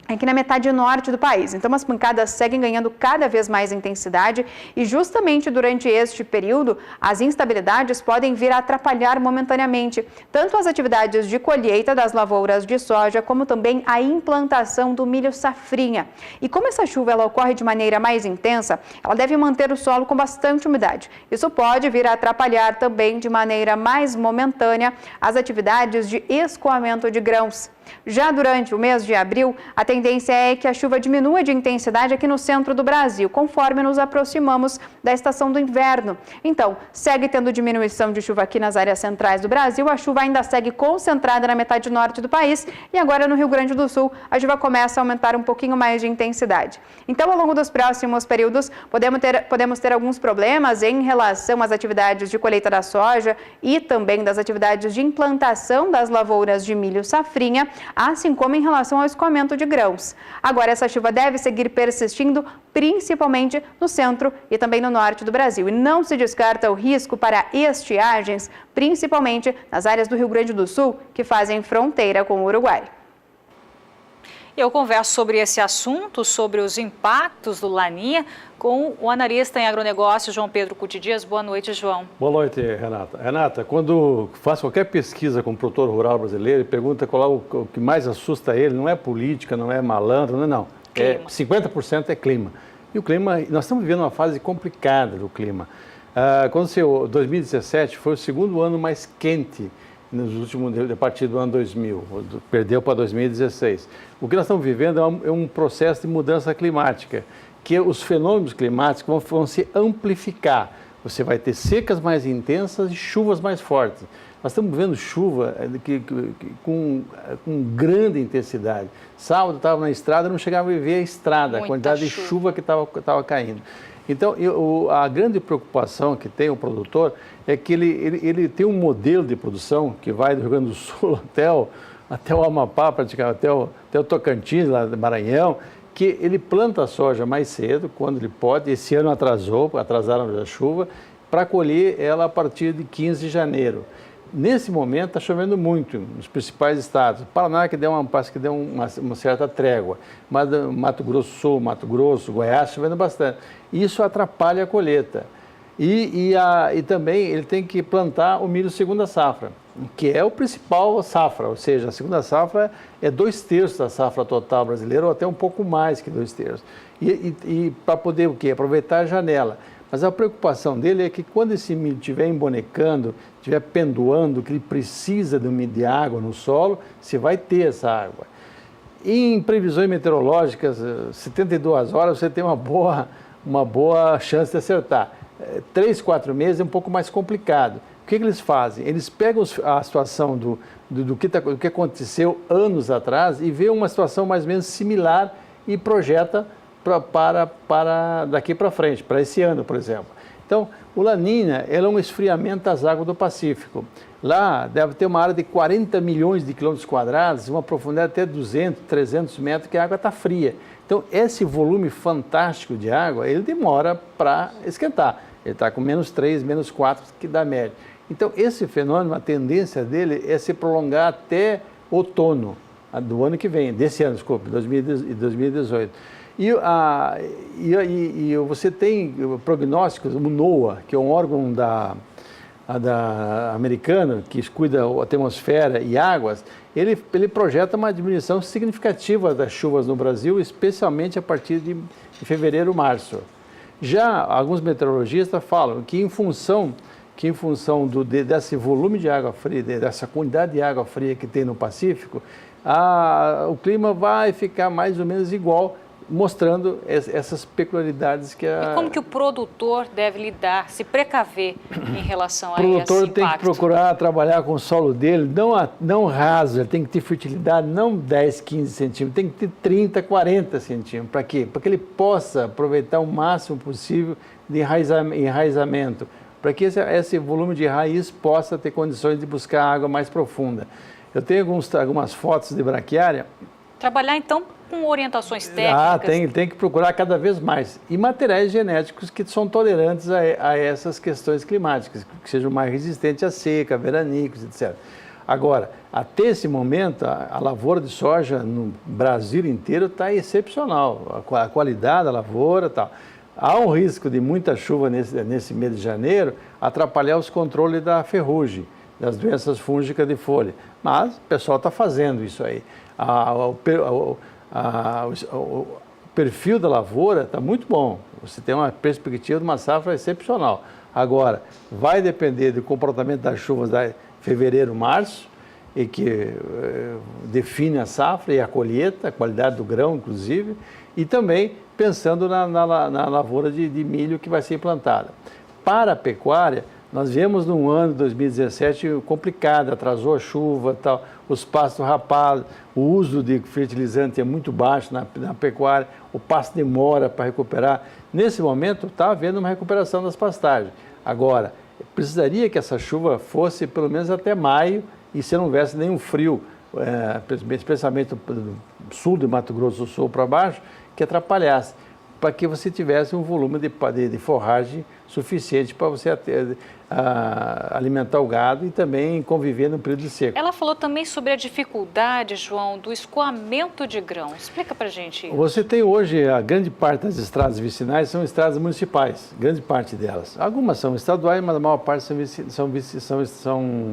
aqui na metade norte do país. Então, as pancadas seguem ganhando cada vez mais intensidade e justamente durante este período, as instabilidades podem vir a atrapalhar momentaneamente tanto as atividades de colheita das lavouras de soja, como também a implantação do milho safrinha. E como essa chuva ela ocorre de maneira mais intensa, ela deve manter o solo com bastante umidade. Isso pode vir a atrapalhar também de maneira mais momentânea as atividades de escoamento de grãos. Já durante o mês de abril, a tendência é que a chuva diminua de intensidade aqui no centro do Brasil, conforme nos aproximamos da estação do inverno. Então, segue tendo diminuição de chuva aqui nas áreas centrais do Brasil, a chuva ainda segue concentrada na metade norte do país e agora no Rio Grande do Sul, a chuva começa a aumentar um pouquinho mais de intensidade. Então, ao longo dos próximos períodos, podemos ter alguns problemas em relação às atividades de colheita da soja e também das atividades de implantação das lavouras de milho safrinha, assim como em relação ao escoamento de grãos. Agora, essa chuva deve seguir persistindo, principalmente no centro e também no norte do Brasil. E não se descarta o risco para estiagens, principalmente nas áreas do Rio Grande do Sul, que fazem fronteira com o Uruguai. Eu converso sobre esse assunto, sobre os impactos do Laninha, com o analista em agronegócio, João Pedro Cuti Dias. Boa noite, João. Boa noite, Renata. Renata, quando faço qualquer pesquisa com o produtor rural brasileiro e pergunta qual é o que mais assusta ele, não é política, não é malandro, não. É 50% é clima. E o clima, nós estamos vivendo uma fase complicada do clima. Quando 2017 foi o segundo ano mais quente nos últimos, a partir do ano 2000, perdeu para 2016. O que nós estamos vivendo é um processo de mudança climática, que os fenômenos climáticos vão se amplificar. Você vai ter secas mais intensas e chuvas mais fortes. Nós estamos vendo chuva com grande intensidade. Sábado eu estava na estrada, não chegava a ver a estrada, a quantidade de chuva que estava caindo. Então, a grande preocupação que tem o produtor é que ele tem um modelo de produção que vai do Rio Grande do Sul até o Amapá, praticamente, até o Tocantins, lá do Maranhão, que ele planta a soja mais cedo, quando ele pode. Esse ano atrasaram a chuva, para colher ela a partir de 15 de janeiro. Nesse momento está chovendo muito nos principais estados. Paraná parece que deu uma certa trégua, mas Mato Grosso do Sul, Mato Grosso, Goiás chovendo bastante. Isso atrapalha a colheita. E também ele tem que plantar o milho segunda safra, que é o principal safra, ou seja, a segunda safra é 2/3 da safra total brasileira, ou até um pouco mais que 2/3. E para poder o quê? Aproveitar a janela. Mas a preocupação dele é que quando esse milho estiver embonecando, estiver pendoando, que ele precisa de água no solo, você vai ter essa água. Em previsões meteorológicas, 72 horas você tem uma boa chance de acertar. 3, 4 meses é um pouco mais complicado. O que eles fazem? Eles pegam a situação do que aconteceu anos atrás e vê uma situação mais ou menos similar e projeta para daqui para frente, para esse ano, por exemplo. Então, o Laninha é um esfriamento das águas do Pacífico. Lá deve ter uma área de 40 milhões de quilômetros quadrados, uma profundidade até 200, 300 metros, que a água está fria. Então, esse volume fantástico de água, ele demora para esquentar. Ele está com -3, -4, que dá média. Então, esse fenômeno, a tendência dele é se prolongar até outono do ano que vem, desse ano, desculpe, 2018. E você tem prognósticos, o NOAA, que é um órgão americano que cuida da atmosfera e águas, ele projeta uma diminuição significativa das chuvas no Brasil, especialmente a partir de fevereiro, março. Já alguns meteorologistas falam que em função desse volume de água fria, dessa quantidade de água fria que tem no Pacífico, o clima vai ficar mais ou menos igual, mostrando essas peculiaridades que E como que o produtor deve lidar, se precaver em relação a esse impacto? O produtor tem que procurar trabalhar com o solo dele, não raso, ele tem que ter fertilidade, não 10, 15 centímetros, tem que ter 30, 40 centímetros. Para quê? Para que ele possa aproveitar o máximo possível de enraizamento, para que esse volume de raiz possa ter condições de buscar água mais profunda. Eu tenho algumas fotos de braquiária. Trabalhar, então, com orientações técnicas. Tem que procurar cada vez mais. E materiais genéticos que são tolerantes a essas questões climáticas, que sejam mais resistentes à seca, veranicos, etc. Agora, até esse momento, a lavoura de soja no Brasil inteiro está excepcional. A qualidade da lavoura e tal. Há um risco de muita chuva nesse mês de janeiro atrapalhar os controles da ferrugem, das doenças fúngicas de folha. Mas o pessoal está fazendo isso aí. O perfil da lavoura está muito bom. Você tem uma perspectiva de uma safra excepcional. Agora, vai depender do comportamento das chuvas de fevereiro, março, e que define a safra e a colheita, a qualidade do grão, inclusive, e também pensando na lavoura de milho que vai ser implantada. Para a pecuária, nós vemos num ano de 2017 complicado, atrasou a chuva, tal, os pastos rapados, o uso de fertilizante é muito baixo na pecuária, o pasto demora para recuperar. Nesse momento está havendo uma recuperação das pastagens. Agora, precisaria que essa chuva fosse pelo menos até maio e se não houvesse nenhum frio, especialmente do sul de Mato Grosso do Sul para baixo, que atrapalhasse, para que você tivesse um volume de forragem suficiente para você alimentar o gado e também conviver no período de seca. Ela falou também sobre a dificuldade, João, do escoamento de grão. Explica para a gente isso. Você tem hoje, a grande parte das estradas vicinais são estradas municipais, grande parte delas. Algumas são estaduais, mas a maior parte são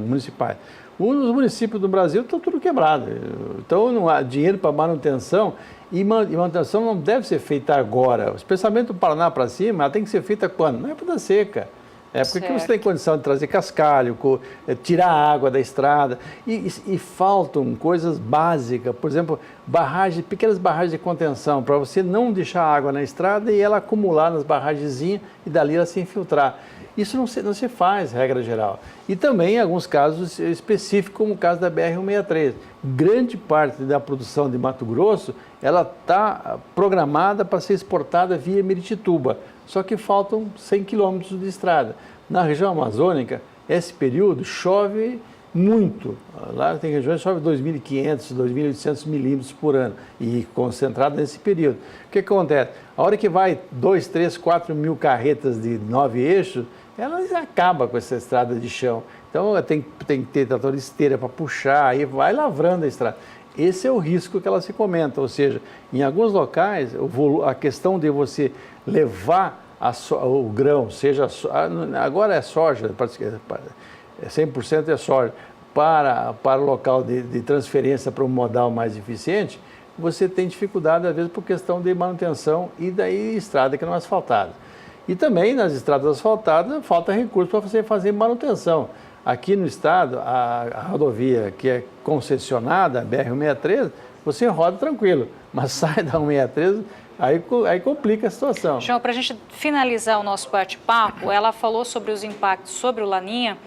municipais. Os municípios do Brasil estão tudo quebrado, então não há dinheiro para manutenção. E manutenção não deve ser feita agora, especialmente do Paraná para cima, ela tem que ser feita quando? Na época da seca. É porque você tem condição de trazer cascalho, tirar a água da estrada e faltam coisas básicas, por exemplo, pequenas barragens de contenção, para você não deixar a água na estrada e ela acumular nas barragenzinhas e dali ela se infiltrar. Isso não se faz, regra geral. E também em alguns casos específicos, como o caso da BR-163. Grande parte da produção de Mato Grosso, ela está programada para ser exportada via Miritituba. Só que faltam 100 quilômetros de estrada. Na região amazônica, esse período chove muito. Lá tem regiões que chove 2.500, 2.800 milímetros por ano e concentrado nesse período. O que acontece? A hora que vai 2, 3, 4 mil carretas de 9 eixos, ela acaba com essa estrada de chão. Então tem que ter trator de esteira para puxar, aí vai lavrando a estrada. Esse é o risco que ela se comenta, ou seja, em alguns locais, a questão de você levar o grão, agora é soja, 100% é soja, para o local de transferência para um modal mais eficiente, você tem dificuldade, às vezes, por questão de manutenção e daí estrada que não é asfaltada. E também nas estradas asfaltadas falta recurso para você fazer manutenção. Aqui no estado, a rodovia que é concessionada, a BR-163, você roda tranquilo, mas sai da 163, aí complica a situação. João, para a gente finalizar o nosso bate-papo, ela falou sobre os impactos sobre o Laninha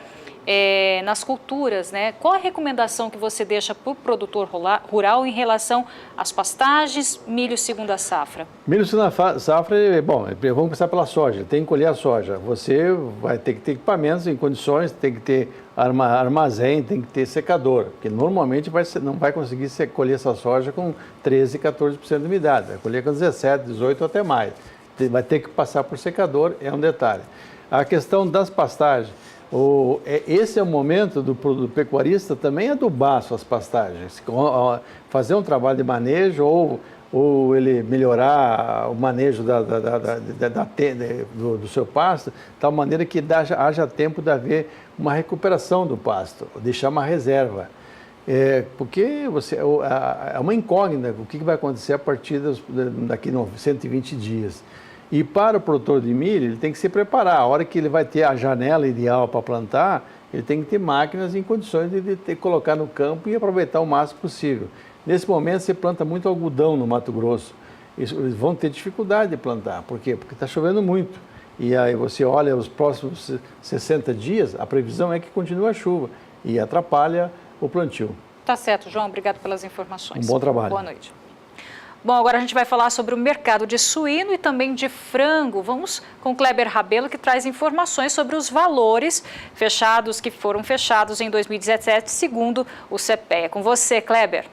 nas culturas, né? Qual a recomendação que você deixa para o produtor rural em relação às pastagens, milho segunda safra? Milho segunda safra, vamos começar pela soja, tem que colher a soja. Você vai ter que ter equipamentos em condições, tem que ter armazém, tem que ter secador, porque normalmente não vai conseguir colher essa soja com 13, 14% de umidade, vai colher com 17, 18 ou até mais. Vai ter que passar por secador, é um detalhe. A questão das pastagens, esse é o momento do pecuarista também adubar suas pastagens, fazer um trabalho de manejo ou ou ele melhorar o manejo do seu pasto, de tal maneira que haja tempo de haver uma recuperação do pasto, deixar uma reserva. Porque é uma incógnita o que vai acontecer a partir daqui 120 dias. E para o produtor de milho, ele tem que se preparar. A hora que ele vai ter a janela ideal para plantar, ele tem que ter máquinas em condições de colocar no campo e aproveitar o máximo possível. Nesse momento, você planta muito algodão no Mato Grosso. Eles vão ter dificuldade de plantar. Por quê? Porque está chovendo muito. E aí você olha os próximos 60 dias, a previsão é que continue a chuva e atrapalha o plantio. Tá certo, João. Obrigado pelas informações. Um bom trabalho. Boa noite. Bom, agora a gente vai falar sobre o mercado de suíno e também de frango. Vamos com Kleber Rabelo, que traz informações sobre os valores fechados que foram fechados em 2017, segundo o CPEA. Com você, Kleber.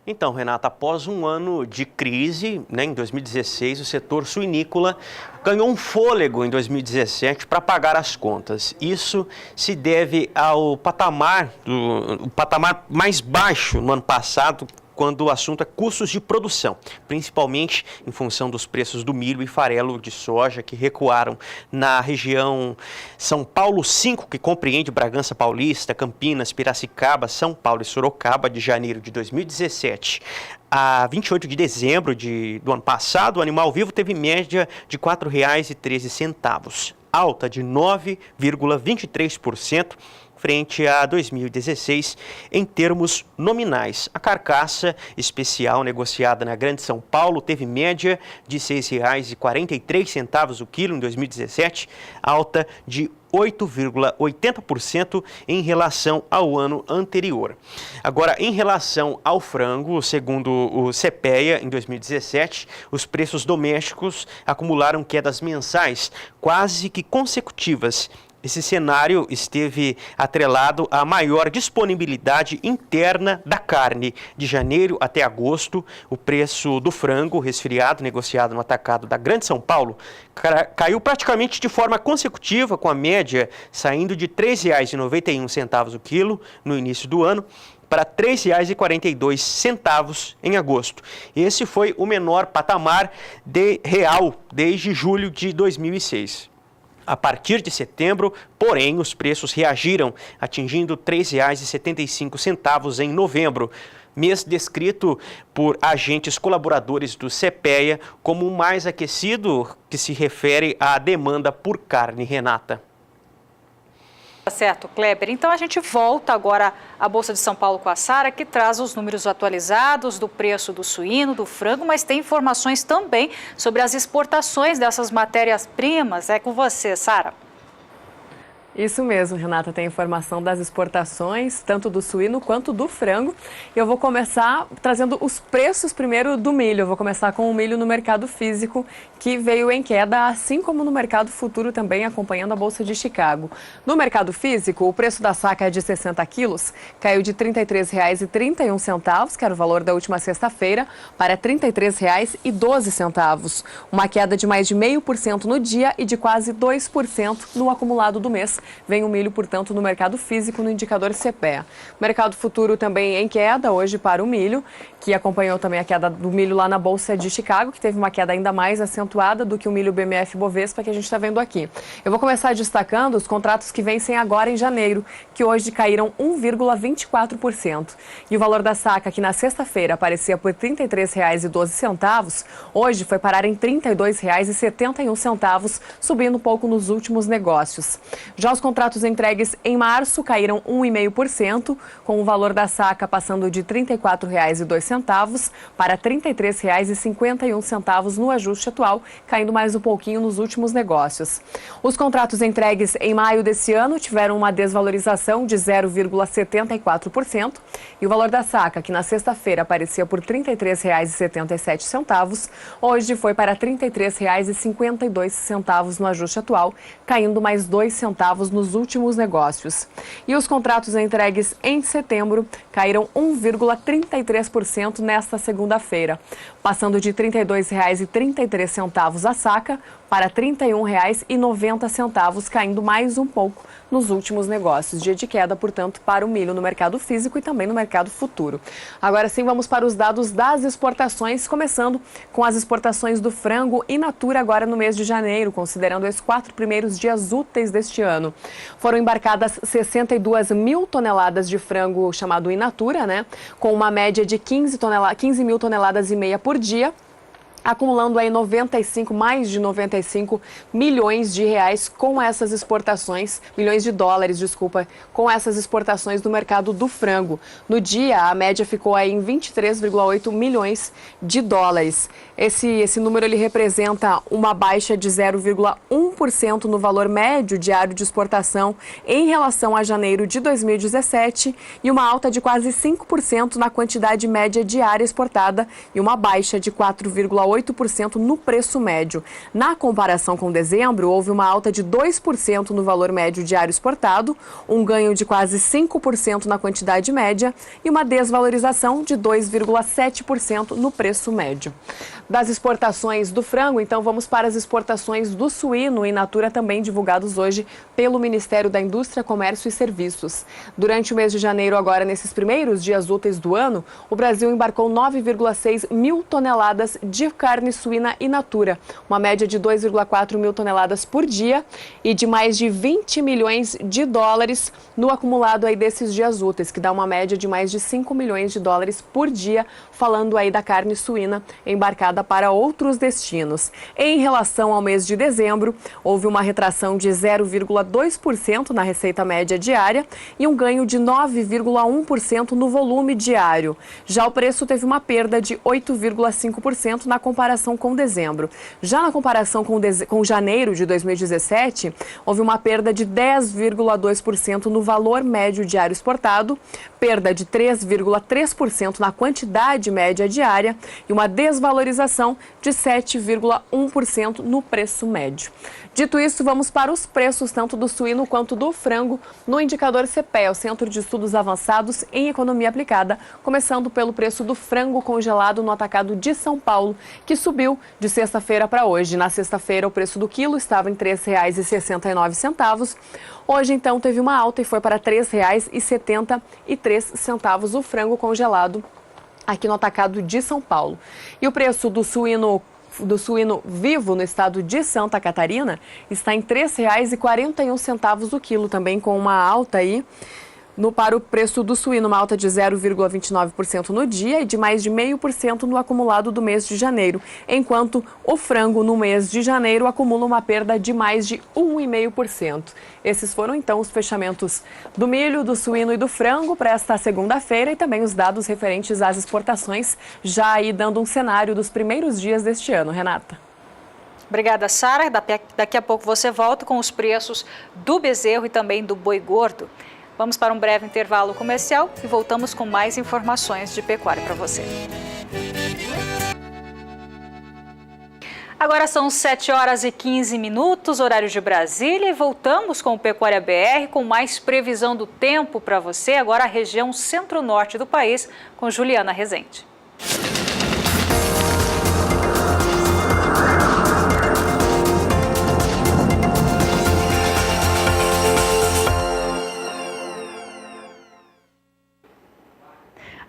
Então, Renata, após um ano de crise, em 2016, o setor suinícola ganhou um fôlego em 2017 para pagar as contas. Isso se deve ao patamar mais baixo no ano passado, quando o assunto é custos de produção, principalmente em função dos preços do milho e farelo de soja que recuaram na região São Paulo 5, que compreende Bragança Paulista, Campinas, Piracicaba, São Paulo e Sorocaba, de janeiro de 2017 a 28 de dezembro do ano passado. O animal vivo teve média de R$ 4,13, alta de 9,23%, frente a 2016 em termos nominais. A carcaça especial negociada na Grande São Paulo teve média de R$ 6,43 o quilo em 2017, alta de 8,80% em relação ao ano anterior. Agora, em relação ao frango, segundo o CPEA, em 2017, os preços domésticos acumularam quedas mensais quase que consecutivas. Esse cenário esteve atrelado à maior disponibilidade interna da carne. De janeiro até agosto, o preço do frango resfriado negociado no atacado da Grande São Paulo caiu praticamente de forma consecutiva, com a média saindo de R$ 3,91 o quilo no início do ano para R$ 3,42 em agosto. Esse foi o menor patamar real desde julho de 2006. A partir de setembro, porém, os preços reagiram, atingindo R$ 3,75 em novembro, mês descrito por agentes colaboradores do CPEA como o mais aquecido, que se refere à demanda por carne, Renata. Tá certo, Kleber. Então a gente volta agora à Bolsa de São Paulo com a Sara, que traz os números atualizados do preço do suíno, do frango, mas tem informações também sobre as exportações dessas matérias-primas. É com você, Sara. Isso mesmo, Renata, tem informação das exportações, tanto do suíno quanto do frango. Eu vou começar trazendo os preços primeiro do milho. Eu vou começar com o milho no mercado físico, que veio em queda, assim como no mercado futuro também, acompanhando a Bolsa de Chicago. No mercado físico, o preço da saca de 60 quilos caiu de R$ 33,31, que era o valor da última sexta-feira, para R$ 33,12. Uma queda de mais de 0,5% no dia e de quase 2% no acumulado do mês. Vem o milho, portanto, no mercado físico, no indicador CPEA. Mercado futuro também em queda hoje para o milho, que acompanhou também a queda do milho lá na Bolsa de Chicago, que teve uma queda ainda mais acentuada do que o milho BMF Bovespa que a gente está vendo aqui. Eu vou começar destacando os contratos que vencem agora em janeiro, que hoje caíram 1,24%. E o valor da saca, que na sexta-feira aparecia por R$ 33,12, hoje foi parar em R$ 32,71, subindo um pouco nos últimos negócios. Já os contratos entregues em março caíram 1,5%, com o valor da saca passando de R$ 34,02 para R$ 33,51 no ajuste atual, caindo mais um pouquinho nos últimos negócios. Os contratos entregues em maio desse ano tiveram uma desvalorização de 0,74% e o valor da saca, que na sexta-feira aparecia por R$ 33,77, hoje foi para R$ 33,52 no ajuste atual, caindo mais 2 centavos nos últimos negócios. E os contratos entregues em setembro caíram 1,33% nesta segunda-feira, passando de R$ 32,33 a saca para R$ 31,90, caindo mais um pouco nos últimos negócios. Dia de queda, portanto, para o milho no mercado físico e também no mercado futuro. Agora sim, vamos para os dados das exportações, começando com as exportações do frango in natura agora no mês de janeiro, considerando os 4 primeiros dias úteis deste ano. Foram embarcadas 62 mil toneladas de frango chamado in natura, né? Com uma média de 15 mil toneladas e meia por dia, acumulando aí mais de 95 milhões de reais com essas exportações, milhões de dólares, desculpa, com essas exportações do mercado do frango. No dia, a média ficou aí em 23,8 milhões de dólares. Esse número ele representa uma baixa de 0,1% no valor médio diário de exportação em relação a janeiro de 2017 e uma alta de quase 5% na quantidade média diária exportada e uma baixa de 4,8% no preço médio. Na comparação com dezembro, houve uma alta de 2% no valor médio diário exportado, um ganho de quase 5% na quantidade média e uma desvalorização de 2,7% no preço médio. Das exportações do frango, então vamos para as exportações do suíno in natura, também divulgados hoje pelo Ministério da Indústria, Comércio e Serviços. Durante o mês de janeiro, agora nesses primeiros dias úteis do ano, o Brasil embarcou 9,6 mil toneladas de carne suína in natura, uma média de 2,4 mil toneladas por dia e de mais de 20 milhões de dólares no acumulado aí desses dias úteis, que dá uma média de mais de 5 milhões de dólares por dia, falando aí da carne suína embarcada para outros destinos. Em relação ao mês de dezembro, houve uma retração de 0,2% na receita média diária e um ganho de 9,1% no volume diário. Já o preço teve uma perda de 8,5% na comparação com dezembro. Já na comparação com janeiro de 2017, houve uma perda de 10,2% no valor médio diário exportado, perda de 3,3% na quantidade média diária e uma desvalorização de 7,1% no preço médio. Dito isso, vamos para os preços tanto do suíno quanto do frango no indicador CPEA, o Centro de Estudos Avançados em Economia Aplicada, começando pelo preço do frango congelado no atacado de São Paulo, que subiu de sexta-feira para hoje. Na sexta-feira, o preço do quilo estava em R$ 3,69. Hoje, então, teve uma alta e foi para R$ 3,73 o frango congelado aqui no atacado de São Paulo. E o preço do suíno vivo no estado de Santa Catarina está em R$ 3,41 o quilo, também com uma alta aí para o preço do suíno, uma alta de 0,29% no dia e de mais de 0,5% no acumulado do mês de janeiro, enquanto o frango no mês de janeiro acumula uma perda de mais de 1,5%. Esses foram então os fechamentos do milho, do suíno e do frango para esta segunda-feira e também os dados referentes às exportações, já aí dando um cenário dos primeiros dias deste ano. Renata. Obrigada, Sara. Daqui a pouco você volta com os preços do bezerro e também do boi gordo. Vamos para um breve intervalo comercial e voltamos com mais informações de pecuária para você. Agora são 7h15, horário de Brasília, e voltamos com o Pecuária BR com mais previsão do tempo para você, agora a região centro-norte do país, com Juliana Rezende.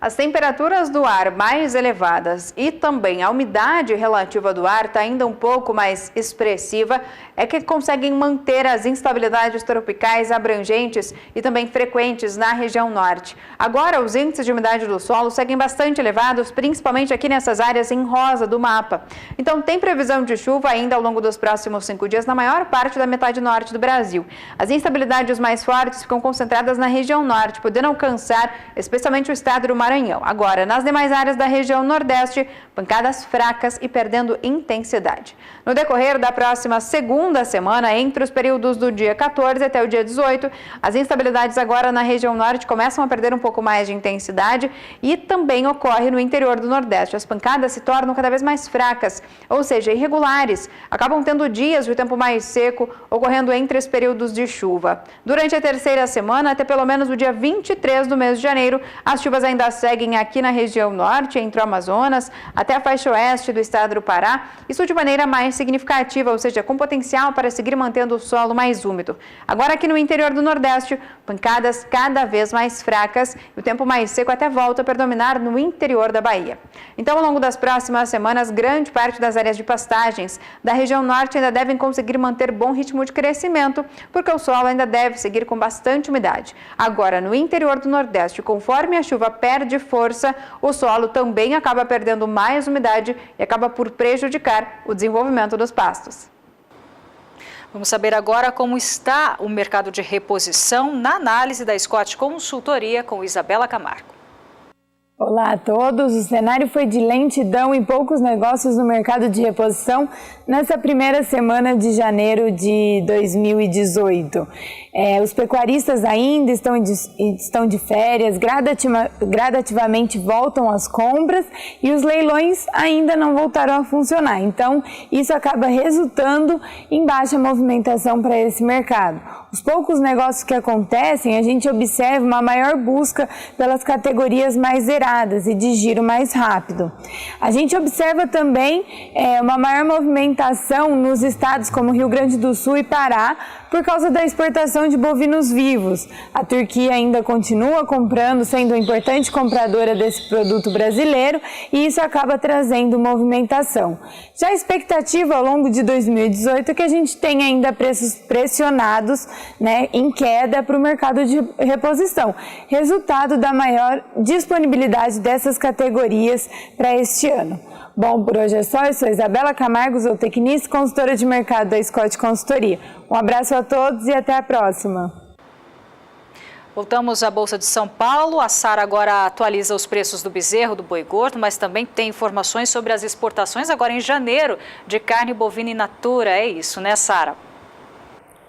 As temperaturas do ar mais elevadas e também a umidade relativa do ar está ainda um pouco mais expressiva, é que conseguem manter as instabilidades tropicais abrangentes e também frequentes na região norte. Agora, os índices de umidade do solo seguem bastante elevados, principalmente aqui nessas áreas em rosa do mapa. Então, tem previsão de chuva ainda ao longo dos próximos 5 dias na maior parte da metade norte do Brasil. As instabilidades mais fortes ficam concentradas na região norte, podendo alcançar especialmente o estado do Maranhão. Agora, nas demais áreas da região nordeste, pancadas fracas e perdendo intensidade. No decorrer da próxima segunda semana, entre os períodos do dia 14 até o dia 18, as instabilidades agora na região norte começam a perder um pouco mais de intensidade e também ocorre no interior do nordeste. As pancadas se tornam cada vez mais fracas, ou seja, irregulares. Acabam tendo dias de tempo mais seco, ocorrendo entre os períodos de chuva. Durante a terceira semana, até pelo menos o dia 23 do mês de janeiro, as chuvas ainda seguem aqui na região norte, entre o Amazonas, até a faixa oeste do estado do Pará, isso de maneira mais significativa, ou seja, com potencial para seguir mantendo o solo mais úmido. Agora aqui no interior do Nordeste, pancadas cada vez mais fracas e o tempo mais seco até volta a predominar no interior da Bahia. Então, ao longo das próximas semanas, grande parte das áreas de pastagens da região norte ainda devem conseguir manter bom ritmo de crescimento, porque o solo ainda deve seguir com bastante umidade. Agora, no interior do Nordeste, conforme a chuva perde força, o solo também acaba perdendo mais umidade e acaba por prejudicar o desenvolvimento dos pastos. Vamos saber agora como está o mercado de reposição na análise da Scott Consultoria com Isabela Camargo. Olá a todos, o cenário foi de lentidão e poucos negócios no mercado de reposição nessa primeira semana de janeiro de 2018. Os pecuaristas ainda estão de férias, gradativamente voltam às compras e os leilões ainda não voltaram a funcionar. Então, isso acaba resultando em baixa movimentação para esse mercado. Os poucos negócios que acontecem, a gente observa uma maior busca pelas categorias mais zeradas e de giro mais rápido. A gente observa também uma maior movimentação nos estados como Rio Grande do Sul e Pará por causa da exportação de bovinos vivos. A Turquia ainda continua comprando, sendo uma importante compradora desse produto brasileiro, e isso acaba trazendo movimentação. Já a expectativa ao longo de 2018 é que a gente tenha ainda preços pressionados, em queda para o mercado de reposição, resultado da maior disponibilidade dessas categorias para este ano. Bom, por hoje é só. Eu sou Isabela Camargo, zootecnista e consultora de mercado da Scott Consultoria. Um abraço a todos e até a próxima. Voltamos à Bolsa de São Paulo. A Sara agora atualiza os preços do bezerro, do boi gordo, mas também tem informações sobre as exportações agora em janeiro de carne bovina in natura. É isso, né, Sara?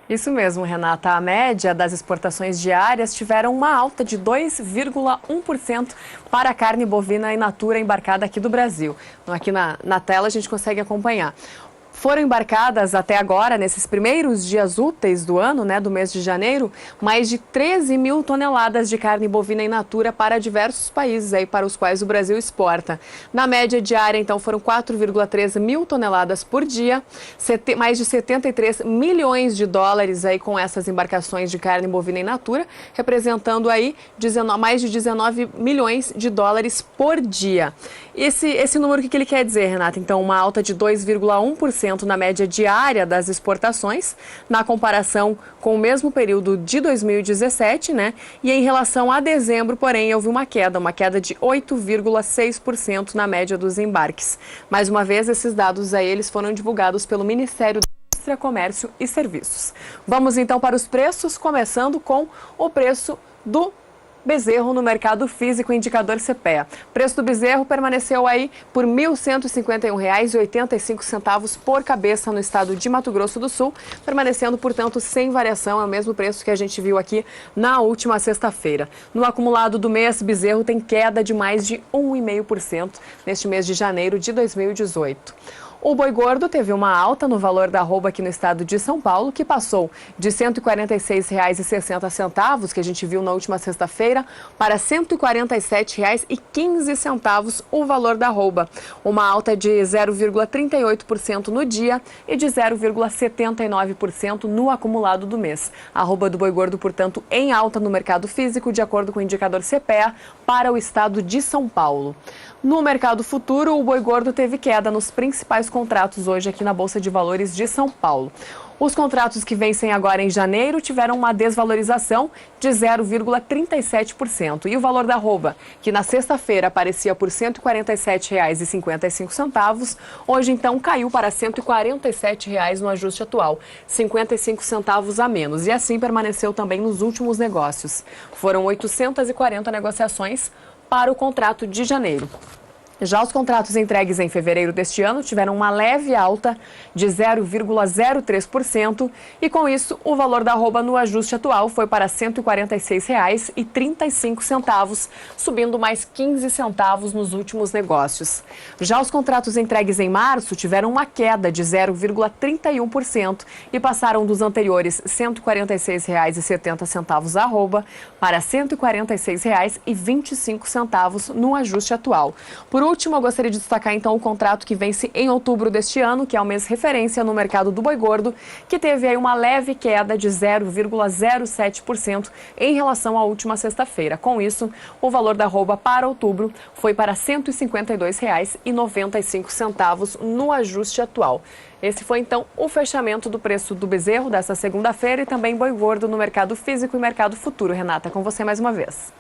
Isso mesmo, Renata. A média das exportações diárias tiveram uma alta de 2,1% para a carne bovina in natura embarcada aqui do Brasil. Aqui na tela a gente consegue acompanhar. Foram embarcadas até agora, nesses primeiros dias úteis do ano, do mês de janeiro, mais de 13 mil toneladas de carne bovina in natura para diversos países para os quais o Brasil exporta. Na média diária, então, foram 4,3 mil toneladas por dia, mais de 73 milhões de dólares com essas embarcações de carne bovina in natura, representando mais de 19 milhões de dólares por dia. Esse número, o que ele quer dizer, Renata? Então, uma alta de 2,1% na média diária das exportações, na comparação com o mesmo período de 2017, E em relação a dezembro, porém, houve uma queda de 8,6% na média dos embarques. Mais uma vez, esses dados eles foram divulgados pelo Ministério da Indústria, Comércio e Serviços. Vamos então para os preços, começando com o preço do bezerro no mercado físico, indicador CPEA. O preço do bezerro permaneceu por R$ 1.151,85 por cabeça no estado de Mato Grosso do Sul, permanecendo, portanto, sem variação. É o mesmo preço que a gente viu aqui na última sexta-feira. No acumulado do mês, bezerro tem queda de mais de 1,5% neste mês de janeiro de 2018. O boi gordo teve uma alta no valor da arroba aqui no estado de São Paulo, que passou de R$ 146,60, que a gente viu na última sexta-feira, para R$ 147,15 o valor da arroba. Uma alta de 0,38% no dia e de 0,79% no acumulado do mês. A arroba do boi gordo, portanto, em alta no mercado físico, de acordo com o indicador CPEA, para o estado de São Paulo. No mercado futuro, o boi gordo teve queda nos principais contratos hoje aqui na Bolsa de Valores de São Paulo. Os contratos que vencem agora em janeiro tiveram uma desvalorização de 0,37%. E o valor da arroba, que na sexta-feira aparecia por R$ 147,55, hoje então caiu para R$ 147,00 no ajuste atual, 55 centavos a menos. E assim permaneceu também nos últimos negócios. Foram 840 negociações para o contrato de janeiro. Já os contratos entregues em fevereiro deste ano tiveram uma leve alta de 0,03% e, com isso, o valor da arroba no ajuste atual foi para R$ 146,35, subindo mais 15 centavos nos últimos negócios. Já os contratos entregues em março tiveram uma queda de 0,31% e passaram dos anteriores R$ 146,70 a arroba para R$ 146,25 no ajuste atual. Por último, eu gostaria de destacar então o contrato que vence em outubro deste ano, que é o mês referência no mercado do boi gordo, que teve aí uma leve queda de 0,07% em relação à última sexta-feira. Com isso, o valor da arroba para outubro foi para R$ 152,95 no ajuste atual. Esse foi então o fechamento do preço do bezerro dessa segunda-feira e também boi gordo no mercado físico e mercado futuro. Renata, com você mais uma vez.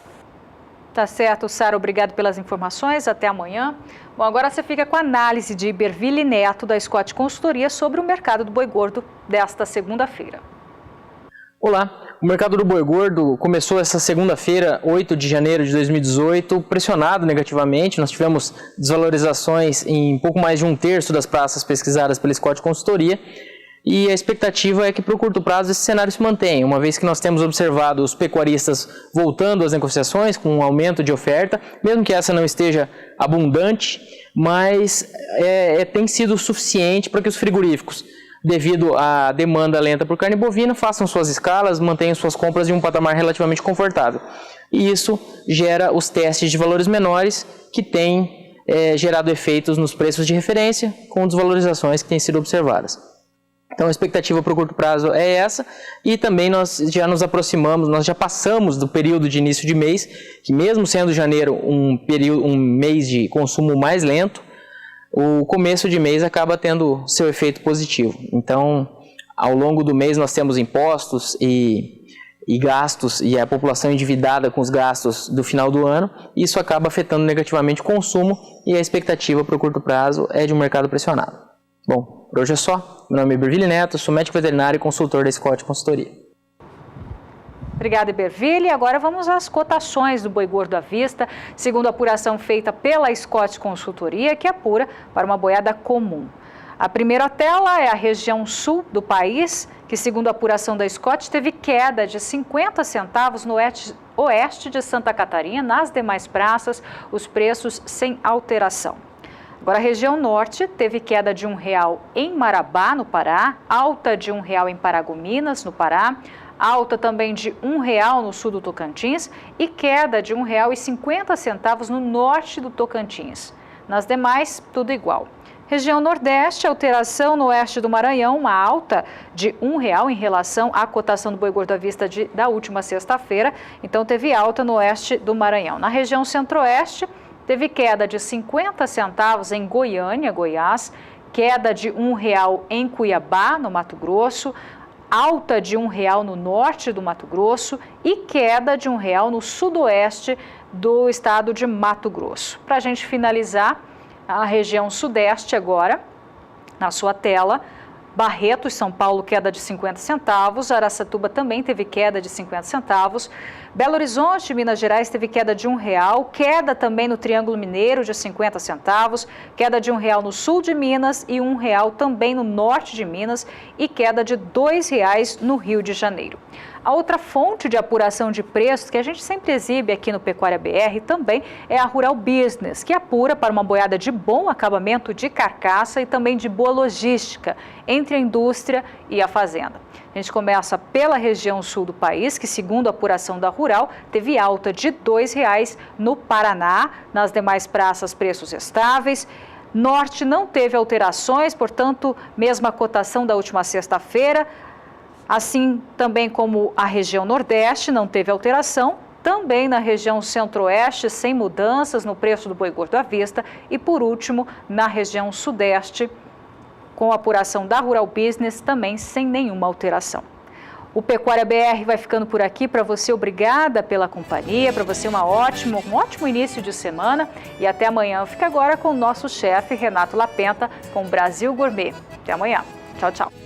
Tá certo, Sara, obrigado pelas informações, até amanhã. Bom, agora você fica com a análise de Iberville Neto, da Scott Consultoria, sobre o mercado do boi gordo desta segunda-feira. Olá, o mercado do boi gordo começou essa segunda-feira, 8 de janeiro de 2018, pressionado negativamente. Nós tivemos desvalorizações em pouco mais de 1/3 das praças pesquisadas pela Scott Consultoria. E a expectativa é que, para o curto prazo, esse cenário se mantenha, uma vez que nós temos observado os pecuaristas voltando às negociações com um aumento de oferta, mesmo que essa não esteja abundante, mas tem sido suficiente para que os frigoríficos, devido à demanda lenta por carne bovina, façam suas escalas, mantenham suas compras em um patamar relativamente confortável. E isso gera os testes de valores menores, que têm gerado efeitos nos preços de referência, com desvalorizações que têm sido observadas. Então a expectativa para o curto prazo é essa, e também nós já nos aproximamos, nós já passamos do período de início de mês, que mesmo sendo janeiro um mês de consumo mais lento, o começo de mês acaba tendo seu efeito positivo. Então, ao longo do mês nós temos impostos e gastos, e a população endividada com os gastos do final do ano, e isso acaba afetando negativamente o consumo, e a expectativa para o curto prazo é de um mercado pressionado. Bom, por hoje é só. Meu nome é Iberville Neto, sou médico veterinário e consultor da Scott Consultoria. Obrigada, Iberville. Agora vamos às cotações do boi gordo à vista, segundo a apuração feita pela Scott Consultoria, que apura para uma boiada comum. A primeira tela é a região sul do país, que, segundo a apuração da Scott, teve queda de 50 centavos no oeste de Santa Catarina. Nas demais praças, os preços sem alteração. Agora, a região norte teve queda de R$1 em Marabá, no Pará, alta de R$1 em Paragominas, no Pará, alta também de R$1 no sul do Tocantins e queda de R$1,50 no norte do Tocantins. Nas demais, tudo igual. Região Nordeste, alteração no oeste do Maranhão, uma alta de R$1 em relação à cotação do boi gordo à vista da última sexta-feira, então teve alta no oeste do Maranhão. Na região Centro-Oeste, teve queda de 50 centavos em Goiânia, Goiás, queda de R$1 em Cuiabá, no Mato Grosso, alta de R$1 no norte do Mato Grosso e queda de R$1 no sudoeste do estado de Mato Grosso. Para a gente finalizar, a região sudeste agora, na sua tela, Barretos, São Paulo, queda de 50 centavos, Araçatuba também teve queda de 50 centavos, Belo Horizonte, Minas Gerais, teve queda de R$1, queda também no Triângulo Mineiro de 50 centavos, queda de R$1 no sul de Minas e R$1 também no norte de Minas e queda de R$2 no Rio de Janeiro. A outra fonte de apuração de preços que a gente sempre exibe aqui no Pecuária BR também é a Rural Business, que apura para uma boiada de bom acabamento de carcaça e também de boa logística entre a indústria e a fazenda. A gente começa pela região sul do país, que, segundo a apuração da Rural, teve alta de R$2 no Paraná, nas demais praças preços estáveis. Norte não teve alterações, portanto, mesma cotação da última sexta-feira. Assim também como a região Nordeste não teve alteração, também na região Centro-Oeste sem mudanças no preço do boi gordo à vista e, por último, na região Sudeste, com a apuração da Rural Business também sem nenhuma alteração. O Pecuária BR vai ficando por aqui. Para você, obrigada pela companhia, para você um ótimo início de semana e até amanhã. Fica agora com o nosso chefe Renato Lapenta com o Brasil Gourmet. Até amanhã. Tchau, tchau.